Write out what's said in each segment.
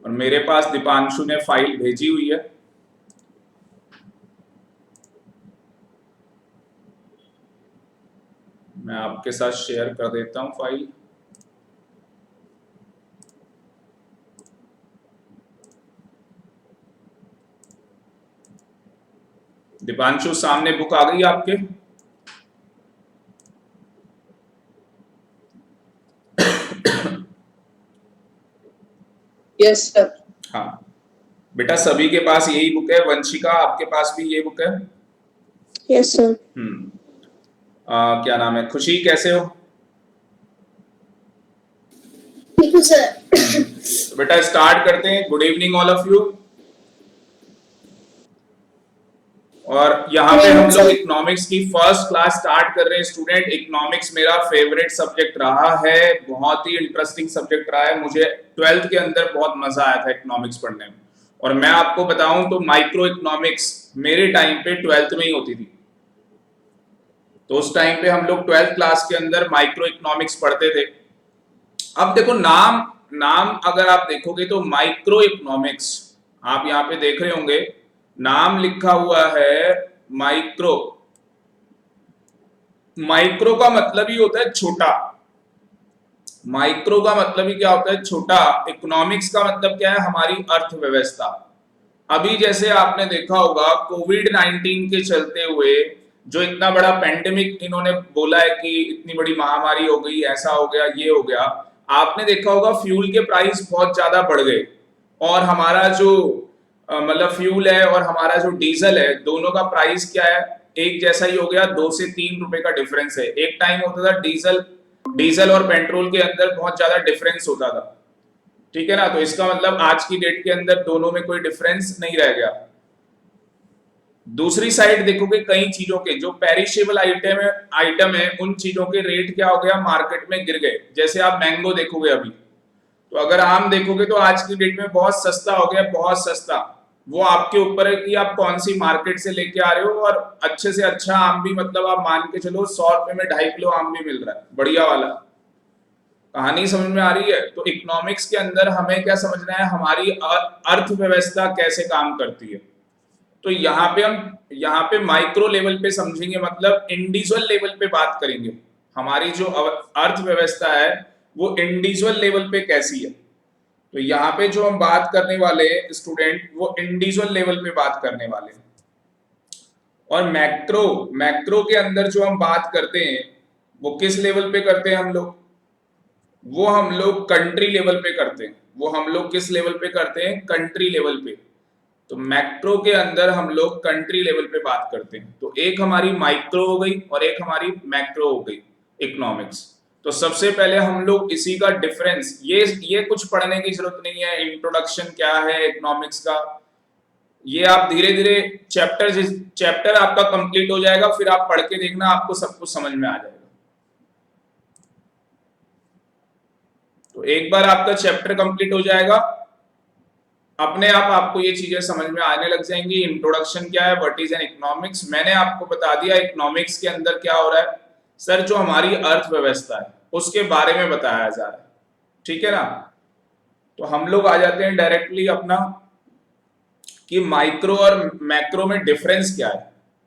और मेरे पास दीपांशु ने फाइल भेजी हुई है। मैं आपके साथ शेयर कर देता हूं फाइल। दीपांशु, सामने बुक आ गई आपके? Yes sir. हाँ बेटा, सभी के पास यही बुक है। वंशिका, आपके पास भी ये बुक है? Yes sir. क्या नाम है? खुशी, कैसे हो? ठीक है सर। तो बेटा स्टार्ट करते हैं। Good evening all of you. और यहाँ पे हम लोग इकोनॉमिक्स की फर्स्ट क्लास स्टार्ट कर रहे हैं स्टूडेंट। इकोनॉमिक्स मेरा फेवरेट सब्जेक्ट रहा है, बहुत ही इंटरेस्टिंग सब्जेक्ट रहा है। मुझे 12th के अंदर बहुत मजा आया था इकोनॉमिक्स पढ़ने में। और मैं आपको बताऊं तो माइक्रो इकोनॉमिक्स मेरे टाइम पे 12th में ही होती थी। तो उस टाइम पे हम लोग 12th क्लास के अंदर माइक्रो इकोनॉमिक्स पढ़ते थे। अब देखो, नाम नाम अगर आप देखोगे तो माइक्रो इकोनॉमिक्स, आप यहाँ पे देख रहे होंगे नाम लिखा हुआ है माइक्रो। माइक्रो का मतलब ही होता है छोटा। माइक्रो का मतलब ही क्या होता है? छोटा। इकोनॉमिक्स का मतलब क्या है? हमारी अर्थव्यवस्था। अभी जैसे आपने देखा होगा कोविड-19 के चलते हुए जो इतना बड़ा पेंडेमिक इन्होंने बोला है कि इतनी बड़ी महामारी हो गई, ऐसा हो गया, ये हो गया। आपने देखा होगा फ्यूल के प्राइस बहुत ज्यादा बढ़ गए। और हमारा जो मतलब फ्यूल है और हमारा जो डीजल है, दोनों का प्राइस क्या है? एक जैसा ही हो गया। 2 से 3 रुपए का डिफरेंस है। एक टाइम होता था डीजल डीजल और पेट्रोल के अंदर बहुत ज्यादा डिफरेंस होता था, ठीक है ना? तो इसका मतलब आज की डेट के अंदर दोनों में कोई डिफरेंस नहीं रह गया। दूसरी साइड देखोगे कई चीजों के जो पेरिशेबल आइटम है उन चीजों के रेट क्या हो गया? मार्केट में गिर गए। जैसे आप मैंगो देखोगे अभी, तो अगर आम देखोगे तो आज की डेट में बहुत सस्ता हो गया, बहुत सस्ता। वो आपके ऊपर है कि आप कौन सी मार्केट से लेके आ रहे हो। और अच्छे से अच्छा आम भी, मतलब आप मान के चलो 100 रुपए में 2.5 किलो आम भी मिल रहा है, बढ़िया वाला। कहानी समझ में आ रही है? तो इकोनॉमिक्स के अंदर हमें क्या समझना है? हमारी अर्थव्यवस्था कैसे काम करती है। तो यहाँ पे माइक्रो लेवल पे समझेंगे, मतलब इंडिविजुअल लेवल पे बात करेंगे। हमारी जो अर्थव्यवस्था है वो इंडिविजुअल लेवल पे कैसी है। तो यहाँ पे जो हम बात करने वाले स्टूडेंट, वो इंडिविजुअल लेवल पे बात करने वाले। और मैक्रो मैक्रो के अंदर जो हम बात करते हैं वो किस लेवल पे करते हैं हम लोग? वो हम लोग कंट्री लेवल पे करते हैं। वो हम लोग किस लेवल पे करते हैं? कंट्री लेवल पे। तो मैक्रो के अंदर हम लोग कंट्री लेवल पे बात करते हैं। तो एक हमारी माइक्रो हो गई और एक हमारी मैक्रो हो गई इकोनॉमिक्स। तो सबसे पहले हम लोग इसी का डिफरेंस, ये कुछ पढ़ने की जरूरत नहीं है। इंट्रोडक्शन क्या है इकोनॉमिक्स का, ये आप धीरे धीरे चैप्टर आपका कंप्लीट हो जाएगा, फिर आप पढ़ के देखना, आपको सब कुछ समझ में आ जाएगा। तो एक बार आपका चैप्टर कंप्लीट हो जाएगा, अपने आप आपको ये चीजें समझ में आने लग जाएंगी। इंट्रोडक्शन क्या है, व्हाट इज एन इकोनॉमिक्स, मैंने आपको बता दिया। इकोनॉमिक्स के अंदर क्या हो रहा है सर? जो हमारी अर्थव्यवस्था है उसके बारे में बताया जा रहा है, ठीक है ना? तो हम लोग आ जाते हैं डायरेक्टली अपना कि माइक्रो और मैक्रो में डिफरेंस क्या है।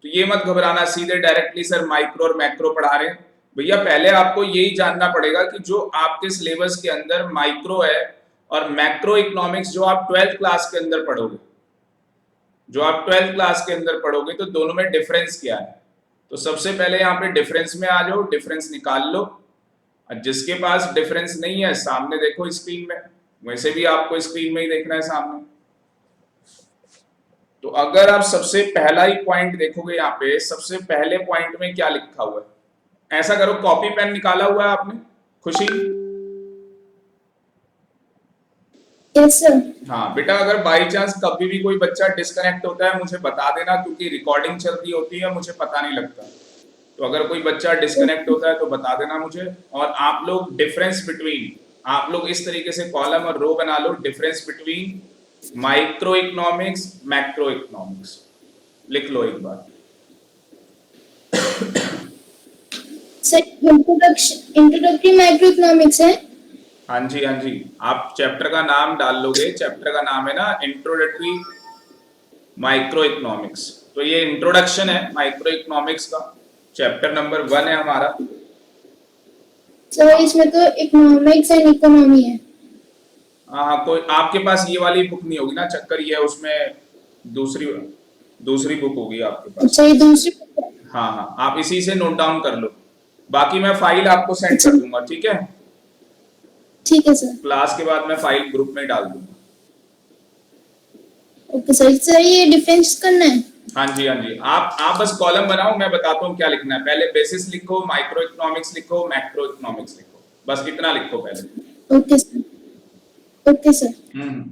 तो ये मत घबराना, सीधे डायरेक्टली सर माइक्रो और मैक्रो पढ़ा रहे हैं। भैया पहले आपको यही जानना पड़ेगा कि जो आपके सिलेबस के अंदर माइक्रो है और मैक्रो इकोनॉमिक्स जो आप 12th क्लास के अंदर पढ़ोगे, जो आप 12th क्लास के अंदर पढ़ोगे, तो दोनों में डिफरेंस क्या है। तो सबसे पहले यहाँ पे डिफरेंस में आ जाओ, डिफरेंस निकाल लो। और जिसके पास डिफरेंस नहीं है सामने देखो स्क्रीन में, वैसे भी आपको स्क्रीन में ही देखना है सामने। तो अगर आप सबसे पहला ही पॉइंट देखोगे यहाँ पे, सबसे पहले पॉइंट में क्या लिखा हुआ है? ऐसा करो, कॉपी पेन निकाला हुआ है आपने? खुशी? Yes sir. हाँ बेटा, अगर बाई चांस कभी भी कोई बच्चा डिस्कनेक्ट होता है मुझे बता देना, क्योंकि रिकॉर्डिंग चल रही होती है, मुझे पता नहीं लगता। तो अगर कोई बच्चा डिस्कनेक्ट होता है तो बता देना मुझे। और आप लोग डिफरेंस बिटवीन, आप लोग इस तरीके से कॉलम और रो बना लो, difference between micro economics, macro economics, लिख लो एक बार। सर इंट्रोडक्टरी माइक्रो इकोनॉमिक्स है। हाँ जी, हाँ जी, आप चैप्टर का नाम डाल लोगे, चैप्टर का नाम है ना इंट्रोडक्टरी माइक्रो इकोनॉमिक्स। तो ये इंट्रोडक्शन है माइक्रो इकोनॉमिक्स का, चैप्टर नंबर 1 है हमारा। सर इसमें तो इकोनॉमिक्स एंड इकोनॉमी है। हाँ हाँ, कोई आपके पास ये वाली बुक नहीं होगी ना, चक्कर ये है उसमें दूसरी दूसरी बुक होगी आपके पास। अच्छा ये दूसरी बुक है। हाँ हाँ, आप इसी से नोट डाउन कर लो, बाकी मैं फाइल आपको सेंड अच्छा कर दूंगा, ठीक है। ठीक है सर। क्लास के बाद मैं फाइल ग्रुप में डाल दूंगा। ओके सर ये डिफरेंस करना है। हाँ जी, हाँ जी, आप बस कॉलम बनाओ, मैं बताता हूँ क्या लिखना है। पहले बेसिस लिखो, माइक्रो इकोनॉमिक्स लिखो, मैक्रो इकोनॉमिक्स लिखो, बस इतना लिखो पहले। Okay sir. Okay sir. Hmm.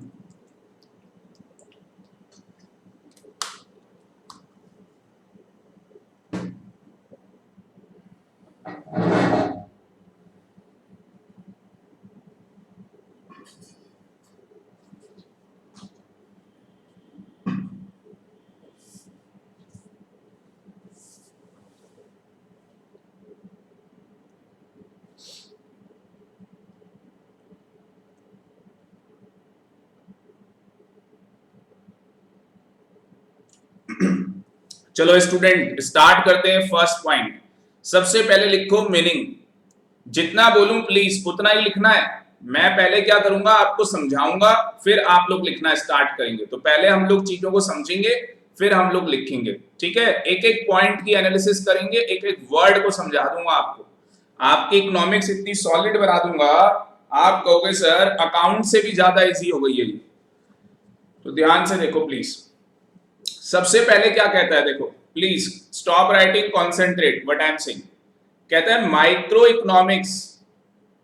चलो स्टूडेंट स्टार्ट करते हैं। फर्स्ट पॉइंट, सबसे पहले लिखो मीनिंग। जितना बोलूं प्लीज उतना ही लिखना है। मैं पहले क्या करूंगा, आपको समझाऊंगा, फिर आप लोग लिखना स्टार्ट करेंगे। तो पहले हम लोग चीजों को समझेंगे, फिर हम लोग लिखेंगे, ठीक है। एक एक पॉइंट की एनालिसिस करेंगे, एक एक वर्ड को समझा दूंगा आपको। आपकी इकोनॉमिक्स इतनी सॉलिड बना दूंगा, आप कहोगे सर अकाउंट से भी ज्यादा इजी हो गई है ये। तो ध्यान से देखो प्लीज। सबसे पहले क्या कहता है, देखो please stop writing, concentrate what I am saying. कहता है micro economics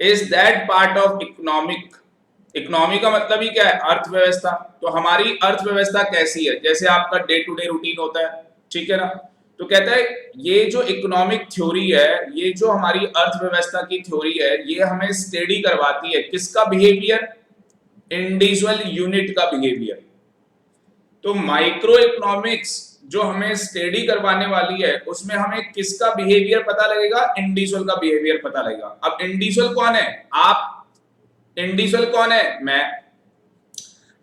is that part of economic. Economy का मतलब ही क्या है, अर्थव्यवस्था। तो हमारी अर्थव्यवस्था कैसी है, जैसे आपका डे टू डे रूटीन होता है, ठीक है ना। तो कहता है ये जो इकोनॉमिक थ्योरी है, ये जो हमारी अर्थव्यवस्था की थ्योरी है, ये हमें स्टडी करवाती है किसका बिहेवियर, इंडिविजुअल यूनिट का बिहेवियर। तो माइक्रो इकोनॉमिक्स जो हमें स्टडी करवाने वाली है, उसमें हमें किसका बिहेवियर पता लगेगा, इंडिविजुअल का बिहेवियर पता लगेगा। अब इंडिविजुअल कौन है, आप। इंडिविजुअल कौन है, मैं।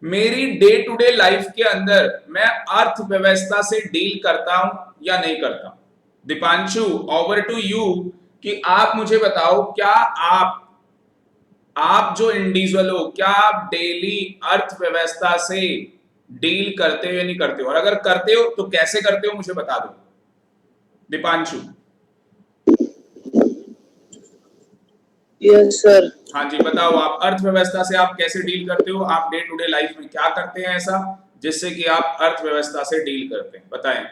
मेरी डे टू डे लाइफ के अंदर मैं अर्थव्यवस्था से डील करता हूं या नहीं करता। दीपांशु ओवर टू यू, कि आप मुझे बताओ क्या आप जो इंडिविजुअल हो, क्या आप डेली अर्थव्यवस्था से डील करते हो या नहीं करते हो, और अगर करते हो तो कैसे करते हो, मुझे बता दो दीपांशु। Yes sir. हाँ जी, बताओ आप अर्थव्यवस्था से आप कैसे डील करते हो, आप डे टू डे लाइफ में क्या करते हैं ऐसा जिससे कि आप अर्थव्यवस्था से डील करते हैं, बताएं।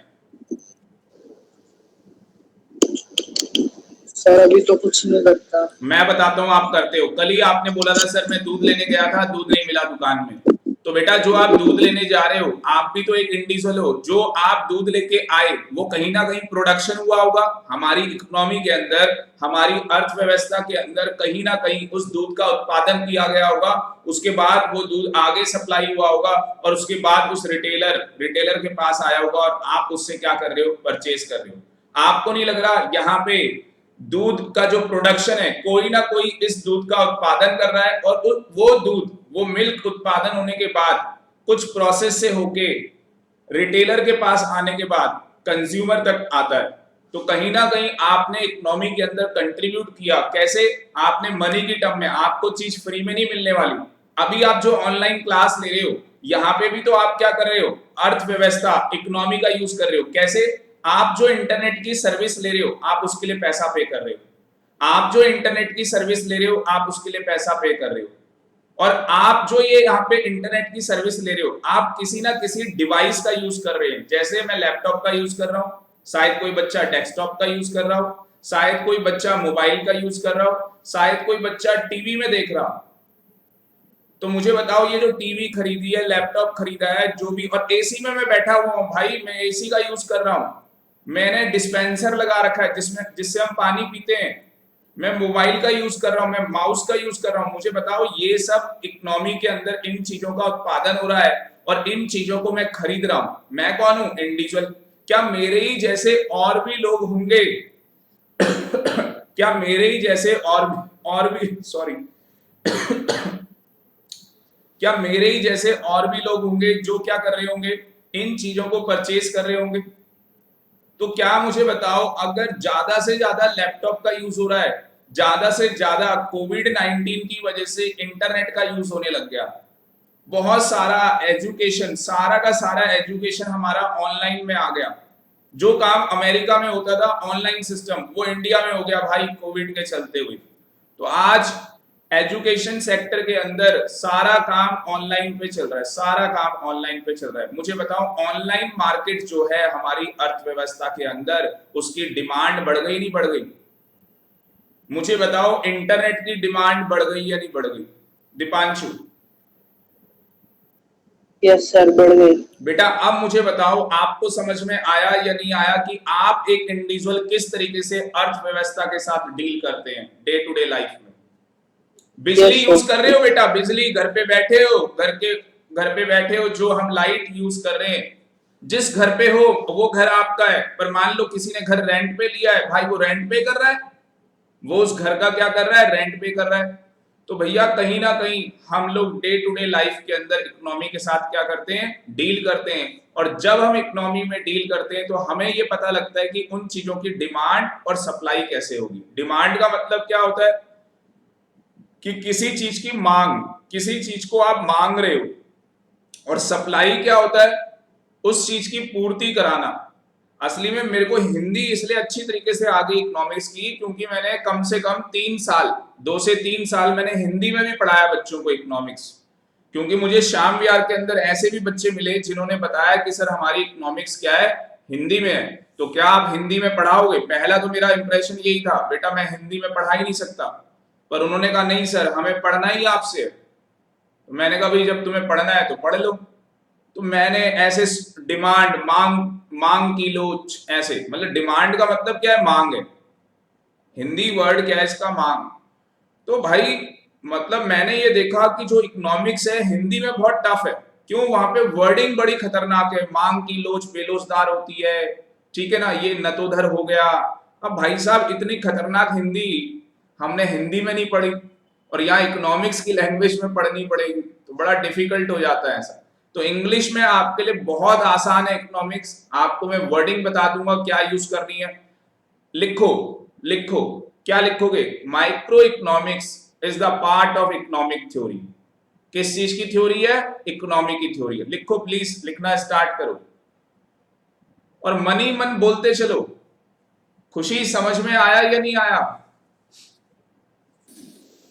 सर अभी तो कुछ नहीं करता। मैं बताता हूँ आप करते हो। कल ही आपने बोला था सर मैं दूध लेने गया था, दूध नहीं मिला दुकान में। तो बेटा जो आप दूध लेने जा रहे हो, आप भी तो एक इंडिविजुअल हो। जो आप दूध लेके आए वो कहीं ना कहीं प्रोडक्शन हुआ होगा हमारी इकोनॉमी के अंदर, हमारी अर्थव्यवस्था के अंदर कहीं ना कहीं उस दूध का उत्पादन किया गया होगा। उसके बाद वो दूध आगे सप्लाई हुआ होगा और उसके बाद उस रिटेलर के पास आया होगा और आप उससे क्या कर रहे हो, परचेज कर रहे हो। आपको नहीं लग रहा यहाँ पे दूध का जो प्रोडक्शन है, कोई ना कोई इस दूध का उत्पादन कर रहा है, और वो दूध, वो मिल्क उत्पादन होने के बाद कुछ प्रोसेस से होके रिटेलर के पास आने के बाद कंज्यूमर तक आता है। तो कहीं ना कहीं आपने इकोनॉमी के अंदर कंट्रीब्यूट किया। कैसे, आपने मनी की टर्म में, आपको चीज फ्री में नहीं मिलने वाली। अभी आप जो ऑनलाइन क्लास ले रहे हो, यहाँ पे भी तो आप क्या कर रहे हो, अर्थव्यवस्था इकोनॉमी का यूज कर रहे हो। कैसे, आप जो इंटरनेट की सर्विस ले रहे हो, आप उसके लिए पैसा पे कर रहे हो। आप जो इंटरनेट की सर्विस ले रहे हो, आप उसके लिए पैसा पे कर रहे हो। और आप जो ये यहाँ पे इंटरनेट की सर्विस ले रहे हो, आप किसी ना किसी डिवाइस का यूज कर रहे हैं। जैसे मैं लैपटॉप का यूज कर रहा हूँ, शायद कोई बच्चा डेस्कटॉप का यूज कर रहा हो, शायद कोई बच्चा मोबाइल का यूज कर रहा हो, शायद कोई बच्चा टीवी में देख रहा हो। तो मुझे बताओ ये जो टीवी खरीदी है, लैपटॉप खरीदा है, जो भी, और एसी में मैं बैठा हुआ हूँ भाई, मैं एसी का यूज कर रहा हूँ। मैंने डिस्पेंसर लगा रखा है जिससे हम पानी पीते हैं। मैं मोबाइल का यूज कर रहा हूं, मैं माउस का यूज कर रहा हूं। मुझे बताओ ये सब इकोनॉमी के अंदर इन चीजों का उत्पादन हो रहा है और इन चीजों को मैं खरीद रहा हूं। मैं कौन हूं, इंडिविजुअल। क्या मेरे ही जैसे और भी लोग होंगे क्या मेरे ही जैसे और भी सॉरी क्या मेरे ही जैसे और भी लोग होंगे जो क्या कर रहे होंगे, इन चीजों को परचेज कर रहे होंगे? तो क्या मुझे बताओ, अगर ज्यादा से ज्यादा लैपटॉप का यूज हो रहा है, ज्यादा से ज्यादा कोविड-19 की वजह से इंटरनेट का यूज होने लग गया, बहुत सारा एजुकेशन, सारा का सारा एजुकेशन हमारा ऑनलाइन में आ गया, जो काम अमेरिका में होता था ऑनलाइन सिस्टम, वो इंडिया में हो गया भाई कोविड के चलते हुए। तो आज एजुकेशन सेक्टर के अंदर सारा काम ऑनलाइन पे चल रहा है, सारा काम ऑनलाइन पे चल रहा है। मुझे बताओ, ऑनलाइन मार्केट जो है हमारी अर्थव्यवस्था के अंदर, उसकी डिमांड बढ़ गई नहीं बढ़ गई? मुझे बताओ, इंटरनेट की डिमांड बढ़ गई या नहीं बढ़ गई? दीपांशु। यस सर, बढ़ गई। बेटा अब मुझे बताओ, आपको समझ में आया या नहीं आया कि आप एक इंडिविजुअल किस तरीके से अर्थव्यवस्था के साथ डील करते हैं डे टू डे लाइफ में? बिजली Yes, यूज sir. कर रहे हो बेटा, बिजली घर पे बैठे हो, घर पे बैठे हो, जो हम लाइट यूज कर रहे हैं, जिस घर पे हो वो घर आपका है, पर मान लो किसी ने घर रेंट पे लिया है, भाई वो रेंट पे कर रहा है, वो उस घर का क्या कर रहा है, रेंट पे कर रहा है। तो भैया कहीं ना कहीं हम लोग डे टू डे लाइफ के अंदर इकोनॉमी के साथ क्या करते हैं, डील करते हैं। और जब हम इकोनॉमी में डील करते हैं तो हमें ये पता लगता है कि उन चीजों की डिमांड और सप्लाई कैसे होगी। डिमांड का मतलब क्या होता है कि किसी चीज की मांग, किसी चीज को आप मांग रहे हो, और सप्लाई क्या होता है, उस चीज की पूर्ति कराना। असली में मेरे को हिंदी इसलिए अच्छी तरीके से आ गई इकोनॉमिक्स की, क्योंकि मैंने कम से कम 3 साल, 2 से 3 साल मैंने हिंदी में भी पढ़ाया बच्चों को इकोनॉमिक्स। क्योंकि मुझे श्याम विहार के अंदर ऐसे भी बच्चे मिले जिन्होंने बताया कि सर हमारी इकोनॉमिक्स क्या है, हिंदी में है, तो क्या आप हिंदी में पढ़ाओगे? पहला तो मेरा इंप्रेशन यही था, बेटा मैं हिंदी में पढ़ा ही नहीं सकता। पर उन्होंने कहा नहीं सर, हमें पढ़ना ही आपसे। तो मैंने कहा भाई जब तुम्हें पढ़ना है तो पढ़ लो। तो मैंने ऐसे डिमांड, मांग की लोच, ऐसे, मतलब डिमांड का मतलब क्या है, मांग है, हिंदी वर्ड क्या है इसका, मांग। तो भाई मतलब मैंने ये देखा कि जो इकोनॉमिक्स है हिंदी में बहुत टफ है। क्यों? वहां पे वर्डिंग बड़ी खतरनाक है, मांग की लोच बेलोचदार होती है, ठीक है ना, ये नतोधर हो गया। अब भाई साहब इतनी खतरनाक हिंदी हमने हिंदी में नहीं पढ़ी, और यहाँ इकोनॉमिक्स की लैंग्वेज में पढ़नी पड़ेगी, तो बड़ा डिफिकल्ट हो जाता है ऐसा। तो इंग्लिश में आपके लिए बहुत आसान है इकोनॉमिक्स, आपको मैं वर्डिंग बता दूंगा क्या यूज करनी है। लिखो, लिखो, क्या लिखोगे? Micro economics is the part of economic theory. किस चीज की थ्योरी है? इकोनॉमी की थ्योरी है। लिखो प्लीज, लिखना स्टार्ट करो और मन ही मन बोलते चलो। खुशी समझ में आया या नहीं आया?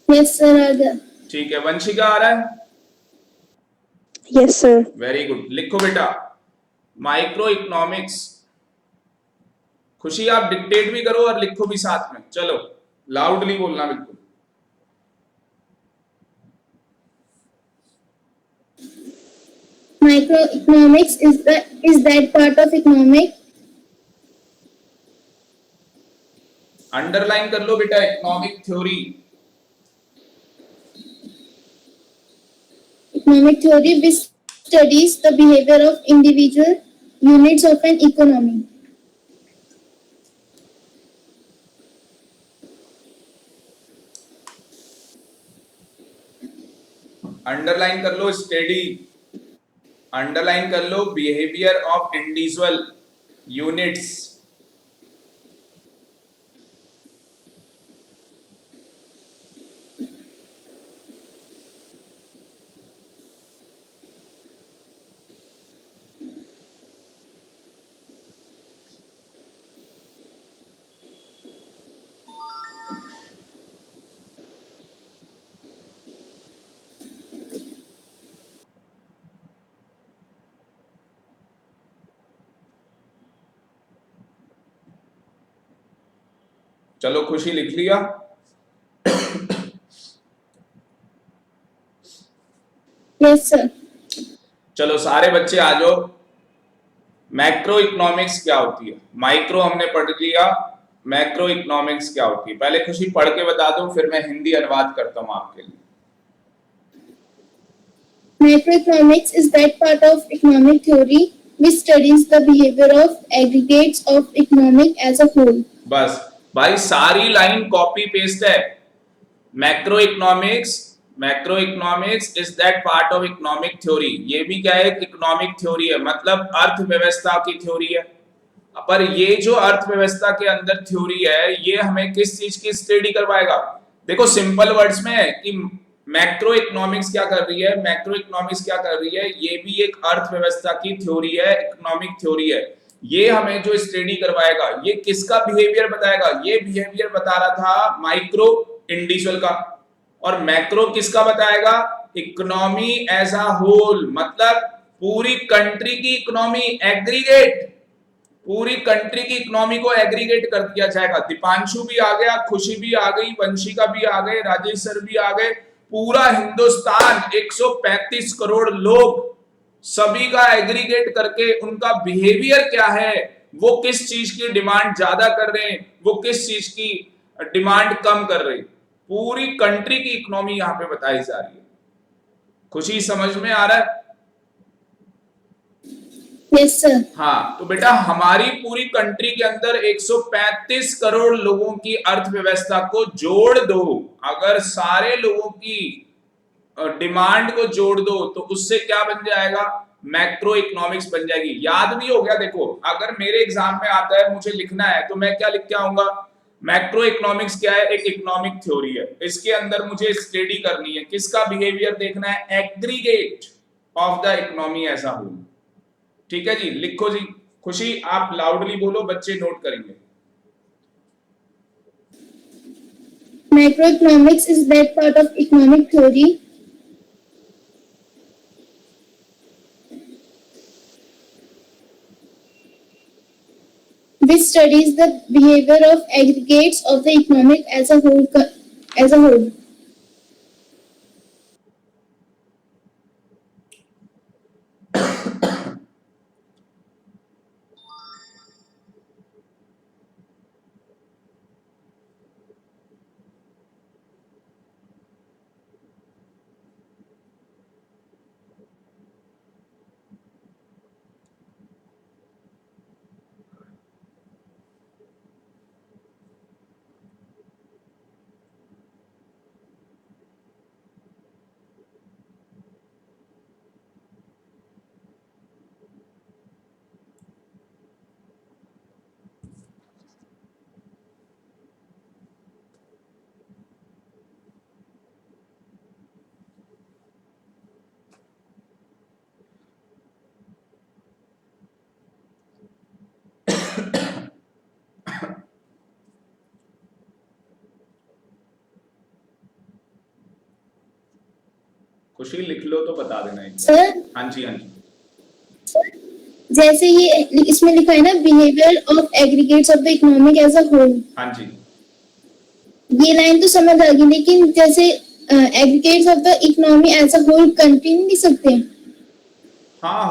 यस सर, आ गया। ठीक है, वंशिका आ रहा है? Yes sir. वेरी गुड, लिखो बेटा माइक्रो इकोनॉमिक्स। खुशी आप डिक्टेट भी करो और लिखो भी साथ में, चलो लाउडली बोलना बिल्कुल। Microeconomics is that part of economic underline कर लो बेटा, economic theory. which studies the behavior of individual units of an economy. Underline कर लो स्टडी, अंडरलाइन कर लो बिहेवियर ऑफ इंडिविजुअल यूनिट्स। चलो खुशी लिख लिया? Yes sir. चलो सारे बच्चे आ जाओ। मैक्रो इकोनॉमिक्स क्या होती है? माइक्रो हमने पढ़ लिया, मैक्रो इकोनॉमिक्स क्या होती है पहले खुशी पढ़ के बता दो, फिर मैं हिंदी अनुवाद करता हूं आपके लिए। Macroeconomics is that part of economic theory which studies the behavior of aggregates of economic as a whole. बस भाई, सारी लाइन कॉपी पेस्ट है। Macro economics macro economics is that part of economic theory, ये भी क्या है, economic theory है, मतलब अर्थव्यवस्था की थ्योरी है। पर ये जो अर्थव्यवस्था के अंदर थ्योरी है, ये हमें किस चीज की स्टडी करवाएगा? देखो सिंपल वर्ड्स में है कि मैक्रो इकोनॉमिक्स क्या कर रही है, मैक्रो इकोनॉमिक्स क्या कर रही है, ये भी एक अर्थव्यवस्था की थ्योरी है, इकोनॉमिक थ्योरी है। ये हमें जो स्टडी करवाएगा, ये किसका बिहेवियर बताएगा? ये बिहेवियर बता रहा था माइक्रो इंडिविजुअल का, और मैक्रो किसका बताएगा? इकोनॉमी एज अ होल, मतलब पूरी कंट्री की इकोनॉमी, एग्रीगेट, पूरी कंट्री की इकोनॉमी को एग्रीगेट कर दिया जाएगा। दीपांशु भी आ गया, खुशी भी आ गई, वंशिका भी आ गए, राजेश सर भी आ गए, पूरा हिंदुस्तान 135 करोड़ लोग, सभी का एग्रीगेट करके उनका बिहेवियर क्या है, वो किस चीज की डिमांड ज्यादा कर रहे हैं, वो किस चीज की डिमांड कम कर रहे हैं, पूरी कंट्री की इकोनॉमी यहां पे बताई जा रही है। खुशी समझ में आ रहा है? Yes, sir. हाँ, तो बेटा हमारी पूरी कंट्री के अंदर 135 करोड़ लोगों की अर्थव्यवस्था को जोड़ दो, अगर सारे लोगों की डिमांड को जोड़ दो तो उससे क्या बन जाएगा? मैक्रो इकोनॉमिक्स बन जाएगी। याद भी हो गया। देखो अगर मेरे एग्जाम में आता है, मुझे लिखना है, तो मैं क्या लिख के आऊंगा? मैक्रो इकोनॉमिक्स क्या है? एक इकोनॉमिक थ्योरी है, इसके अंदर मुझे स्टडी करनी है, किसका बिहेवियर देखना है? Aggregate of the economy as a whole. ठीक है जी, लिखो जी। खुशी आप लाउडली बोलो, बच्चे नोट करेंगे। Macroeconomics is that part of economic theory which studies the behavior of aggregates of the economic as a whole. As a whole. खुशी लिख लो तो बता देना एक। सर, हाँ जी, हाँ जी। जैसे ये इसमें लिखा है ना, behaviour of aggregates of the economic as a whole, हाँ जी, ये लाइन तो समझ आ गई, लेकिन जैसे aggregates of the economy as a whole continue नहीं सकते? हाँ,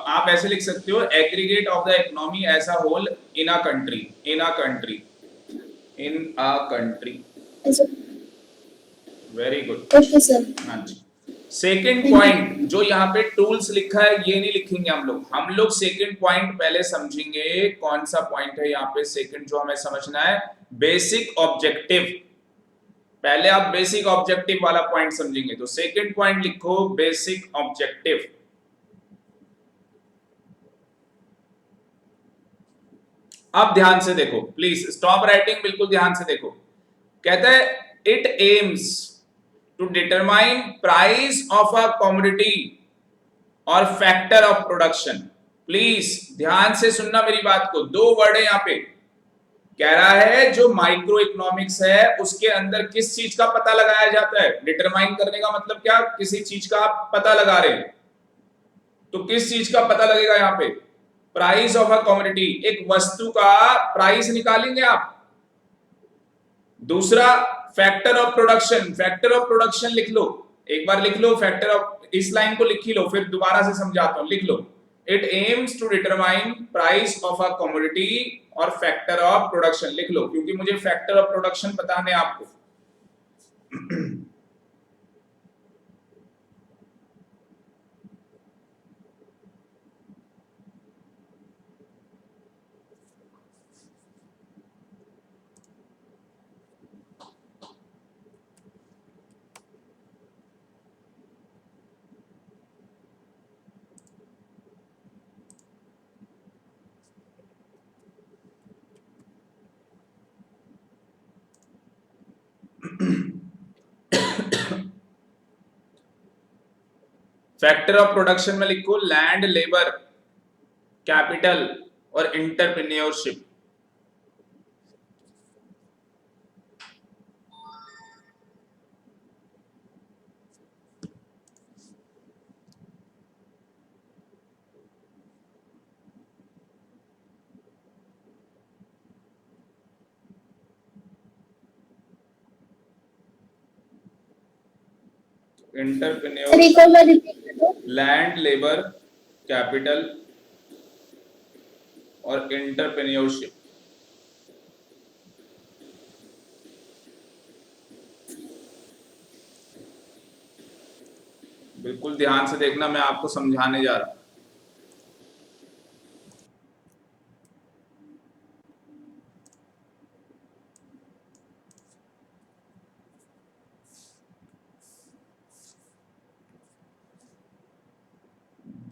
आप ऐसे लिख सकते हो, aggregate of the economy as a whole in a country, in a country, in a country. Very good. Okay sir. हाँ जी। सेकेंड पॉइंट जो यहाँ पे टूल्स लिखा है, ये नहीं लिखेंगे हम लोग सेकेंड पॉइंट पहले समझेंगे। कौन सा पॉइंट है यहाँ पे सेकेंड जो हमें समझना है? Basic objective. पहले आप बेसिक ऑब्जेक्टिव वाला पॉइंट समझेंगे, तो सेकेंड पॉइंट लिखो बेसिक ऑब्जेक्टिव। अब ध्यान से देखो, प्लीज स्टॉप राइटिंग, बिल्कुल ध्यान से देखो। कहता है it aims to determine price of a commodity और फैक्टर ऑफ प्रोडक्शन। प्लीज ध्यान से सुनना मेरी बात को, दो वर्ड है यहाँ पे। कह रहा है जो माइक्रो इकोनॉमिक्स है उसके अंदर किस चीज का पता लगाया जाता है? डिटरमाइन करने का मतलब क्या? किसी चीज का आप पता लगा रहे हैं, तो किस चीज का पता लगेगा यहाँ पे? प्राइस ऑफ अ कमोडिटी, एक वस्तु का प्राइस निकालेंगे आप। दूसरा factor of production, factor of production लिख लो, एक बार लिख लो फैक्टर ऑफ, इस लाइन को लिख ही लो, फिर दोबारा से समझाता हूं, लिख लो। It aims to determine price of a commodity और फैक्टर ऑफ प्रोडक्शन लिख लो, क्योंकि मुझे फैक्टर ऑफ प्रोडक्शन बताने आपको। फैक्टर ऑफ प्रोडक्शन में लिखो लैंड, लेबर, कैपिटल और इंटरप्रेन्योरशिप। सर इंटरप्रेन्योर, एक और बार रिपीट करो। लैंड, लेबर, कैपिटल और इंटरप्रेन्योरशिप। बिल्कुल ध्यान से देखना, मैं आपको समझाने जा रहा हूं।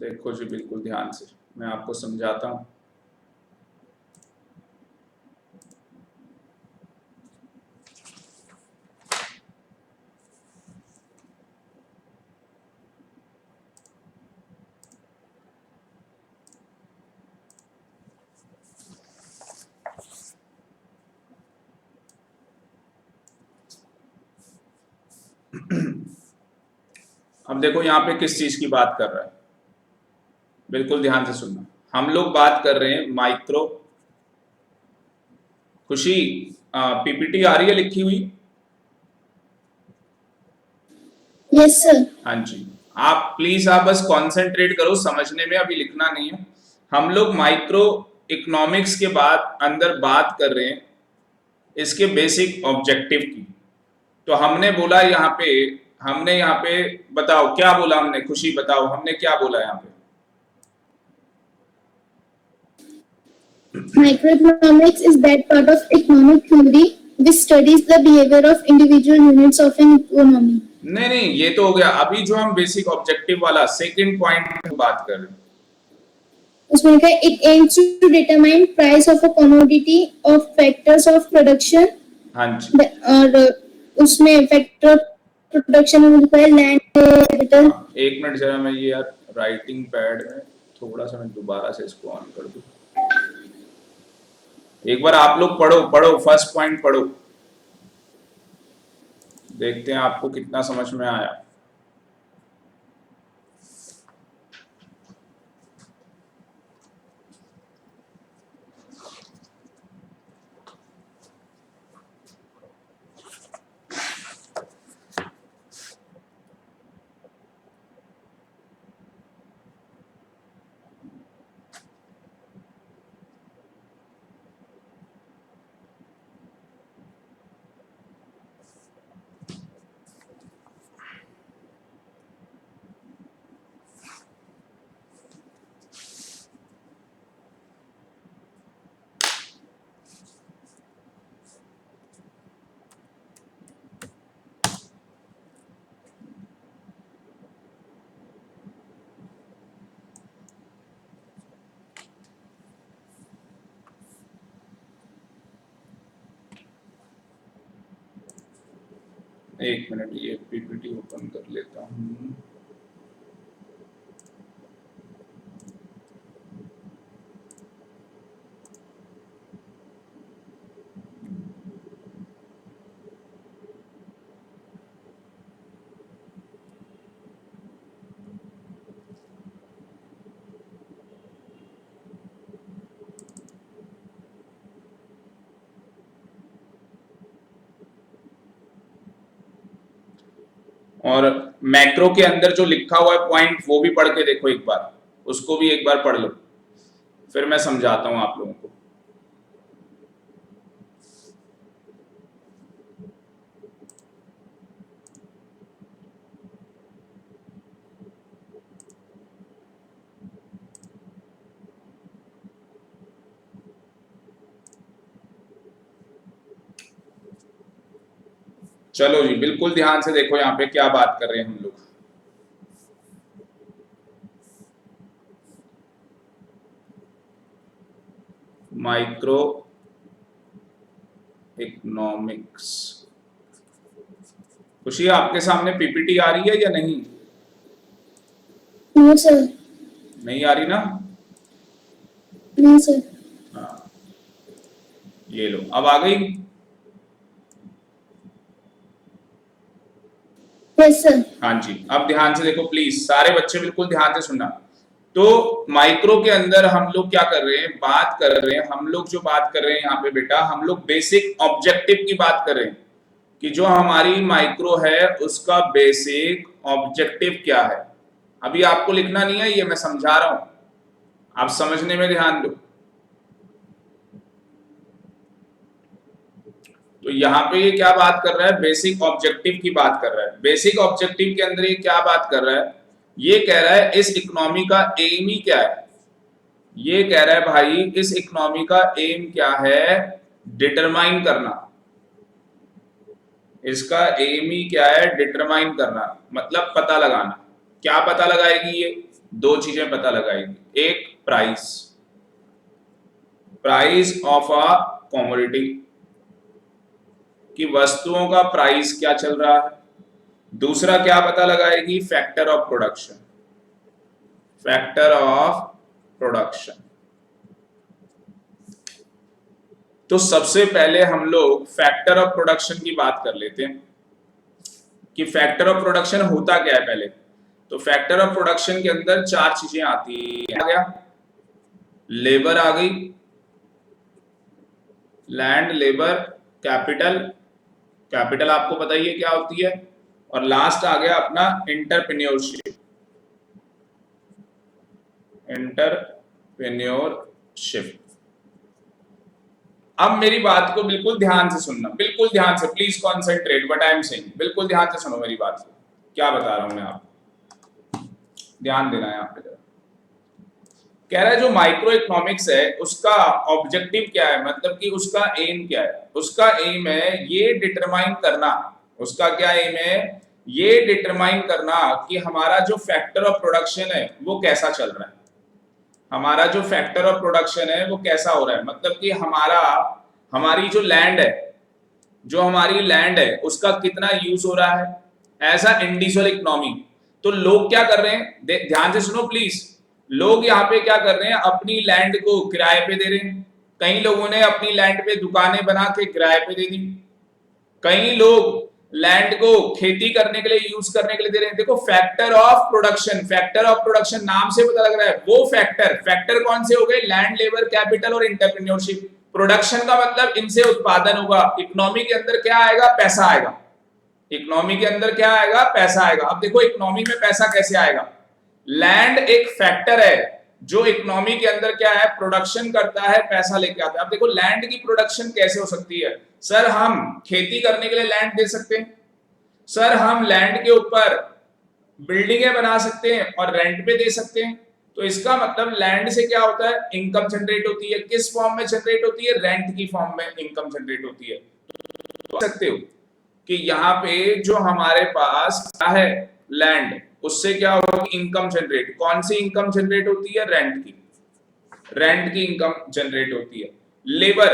देखो जी, बिल्कुल ध्यान से मैं आपको समझाता हूं। अब देखो यहाँ पे किस चीज की बात कर रहा है, बिल्कुल ध्यान से सुनना। हम लोग बात कर रहे हैं माइक्रो। खुशी, पीपीटी आ रही है लिखी हुई? Yes sir. हाँ जी। आप प्लीज आप बस कंसंट्रेट करो समझने में, अभी लिखना नहीं है। हम लोग माइक्रो इकोनॉमिक्स के बाद अंदर बात कर रहे हैं इसके बेसिक ऑब्जेक्टिव की। तो हमने यहाँ पे बताओ क्या बोला हमने, खुशी बताओ हमने क्या बोला यहाँ पे? Microeconomics is that part of economic theory which studies the behavior of individual units of an economy. नहीं नहीं, ये तो हो गया। अभी जो हम बेसिक ऑब्जेक्टिव वाला सेकंड पॉइंट बात कर रहे हैं, उसमें लिखा है it aims to determine price of a commodity of factors of production. हाँ जी। और उसमें फैक्टर ऑफ प्रोडक्शन में लिखा है लैंड, कैपिटल। एक मिनट जरा, मैं ये यार राइटिंग पैड में थोड़ा सा मैं दोबारा से इसको ऑन कर दूं। एक बार आप लोग पढ़ो फर्स्ट पॉइंट पढ़ो, देखते हैं आपको कितना समझ में आया। एक मिनट, ये पीपीटी ओपन कर लेता हूँ। और मैक्रो के अंदर जो लिखा हुआ है पॉइंट वो भी पढ़ के देखो एक बार, उसको भी एक बार पढ़ लो, फिर मैं समझाता हूं आप लोगों को। चलो जी, बिल्कुल ध्यान से देखो यहाँ पे क्या बात कर रहे हैं हम लोग। Micro economics. खुशी, आपके सामने पीपीटी आ रही है या नहीं? No, sir. नहीं आ रही ना? No, sir. हाँ, ये लो, अब आ गई। Yes, sir. हाँ जी, अब ध्यान से देखो प्लीज, सारे बच्चे बिल्कुल ध्यान से सुनना। तो माइक्रो के अंदर हम लोग क्या कर रहे हैं, बात कर रहे हैं, हम लोग जो बात कर रहे हैं यहाँ पे बेटा, हम लोग बेसिक ऑब्जेक्टिव की बात कर रहे हैं कि जो हमारी माइक्रो है उसका बेसिक ऑब्जेक्टिव क्या है। अभी आपको लिखना नहीं है, ये मैं समझा रहा हूं, आप समझने में ध्यान दो। तो यहाँ पे ये क्या बात कर रहा है, बेसिक ऑब्जेक्टिव की बात कर रहा है। बेसिक ऑब्जेक्टिव के अंदर ये क्या बात कर रहा है, ये कह रहा है इस इकोनॉमी का एम ही क्या है। ये कह रहा है भाई इस इकोनॉमी का एम क्या है, डिटरमाइन करना। इसका एम ही क्या है, डिटरमाइन करना, मतलब पता लगाना। क्या पता लगाएगी ये, दो चीजें पता लगाएगी। एक price, price of a commodity, कि वस्तुओं का प्राइस क्या चल रहा है। दूसरा क्या पता लगाएगी, factor of production, factor of production. तो सबसे पहले हम लोग फैक्टर ऑफ प्रोडक्शन की बात कर लेते हैं कि फैक्टर ऑफ प्रोडक्शन होता क्या है पहले। तो फैक्टर ऑफ प्रोडक्शन के अंदर चार चीजें आती है। आ गया लेबर, आ गई लैंड, लेबर, कैपिटल, कैपिटल आपको पता ही है क्या होती है, और लास्ट आ गया अपना एंटरप्रेन्योरशिप, एंटरप्रेन्योरशिप। अब मेरी बात को बिल्कुल ध्यान से सुनना, बिल्कुल ध्यान से, please concentrate what I am saying, बिल्कुल ध्यान से सुनो मेरी बात को, क्या बता रहा हूं मैं आपको, ध्यान देना है यहाँ पे। कह रहा है जो माइक्रो इकोनॉमिक्स है उसका ऑब्जेक्टिव क्या है, मतलब कि उसका एम क्या है। उसका एम है ये डिटरमाइन करना, उसका क्या एम है, ये डिटरमाइन करना कि हमारा जो फैक्टर ऑफ प्रोडक्शन है वो कैसा चल रहा है। हमारा जो फैक्टर ऑफ प्रोडक्शन है वो कैसा हो रहा है, मतलब कि हमारी जो लैंड है, जो हमारी लैंड है उसका कितना यूज हो रहा है एज अ इंडिविजुअल इकोनॉमी। तो लोग क्या कर रहे हैं, ध्यान से सुनो प्लीज, लोग यहाँ पे क्या कर रहे हैं, अपनी लैंड को किराए पे दे रहे हैं। कई लोगों ने अपनी लैंड पे दुकानें बना के किराए पे दे दी, कई लोग लैंड को खेती करने के लिए यूज करने के लिए दे रहे हैं। देखो factor of production, factor of production नाम से पता लग रहा है वो फैक्टर, फैक्टर कौन से हो गए, लैंड, लेबर, कैपिटल और एंटरप्रेन्योरशिप। प्रोडक्शन का मतलब इनसे उत्पादन होगा। इकोनॉमी के अंदर क्या आएगा, पैसा आएगा। इकोनॉमी के अंदर क्या आएगा, पैसा आएगा। अब देखो इकोनॉमी में पैसा कैसे आएगा, लैंड एक फैक्टर है जो इकोनॉमी के अंदर क्या है, प्रोडक्शन करता है, पैसा लेके आता है। अब देखो लैंड की प्रोडक्शन कैसे हो सकती है, सर हम खेती करने के लिए लैंड दे सकते हैं, सर हम लैंड के ऊपर बिल्डिंगें बना सकते हैं और रेंट पे दे सकते हैं। तो इसका मतलब लैंड से क्या होता है, इनकम जनरेट होती है। किस फॉर्म में जनरेट होती है, रेंट की फॉर्म में इनकम जनरेट होती है। तो सकते हो कि यहाँ पे जो हमारे पास क्या है लैंड, उससे क्या होगी, इनकम जनरेट। कौन सी इनकम जनरेट होती है, रेंट की, रेंट की इनकम जनरेट होती है। लेबर,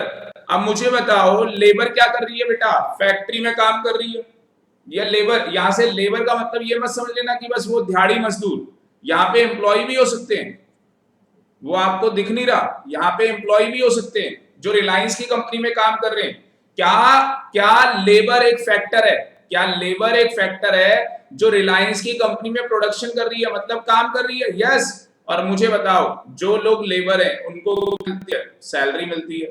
अब मुझे बताओ लेबर क्या कर रही है बेटा, फैक्ट्री में काम कर रही है। या लेबर, यहां से लेबर का मतलब ये मत समझ लेना कि बस वो दिहाड़ी मजदूर, यहाँ पे एम्प्लॉय भी हो सकते हैं, वो आपको दिख नहीं रहा, यहाँ पे एम्प्लॉय भी हो सकते हैं जो रिलायंस की कंपनी में काम कर रहे हैं। क्या क्या लेबर एक फैक्टर है, क्या लेबर एक फैक्टर है जो रिलायंस की कंपनी में प्रोडक्शन कर रही है, मतलब काम कर रही है, यस। और मुझे बताओ जो लोग लेबर है उनको मिलती है, सैलरी मिलती है।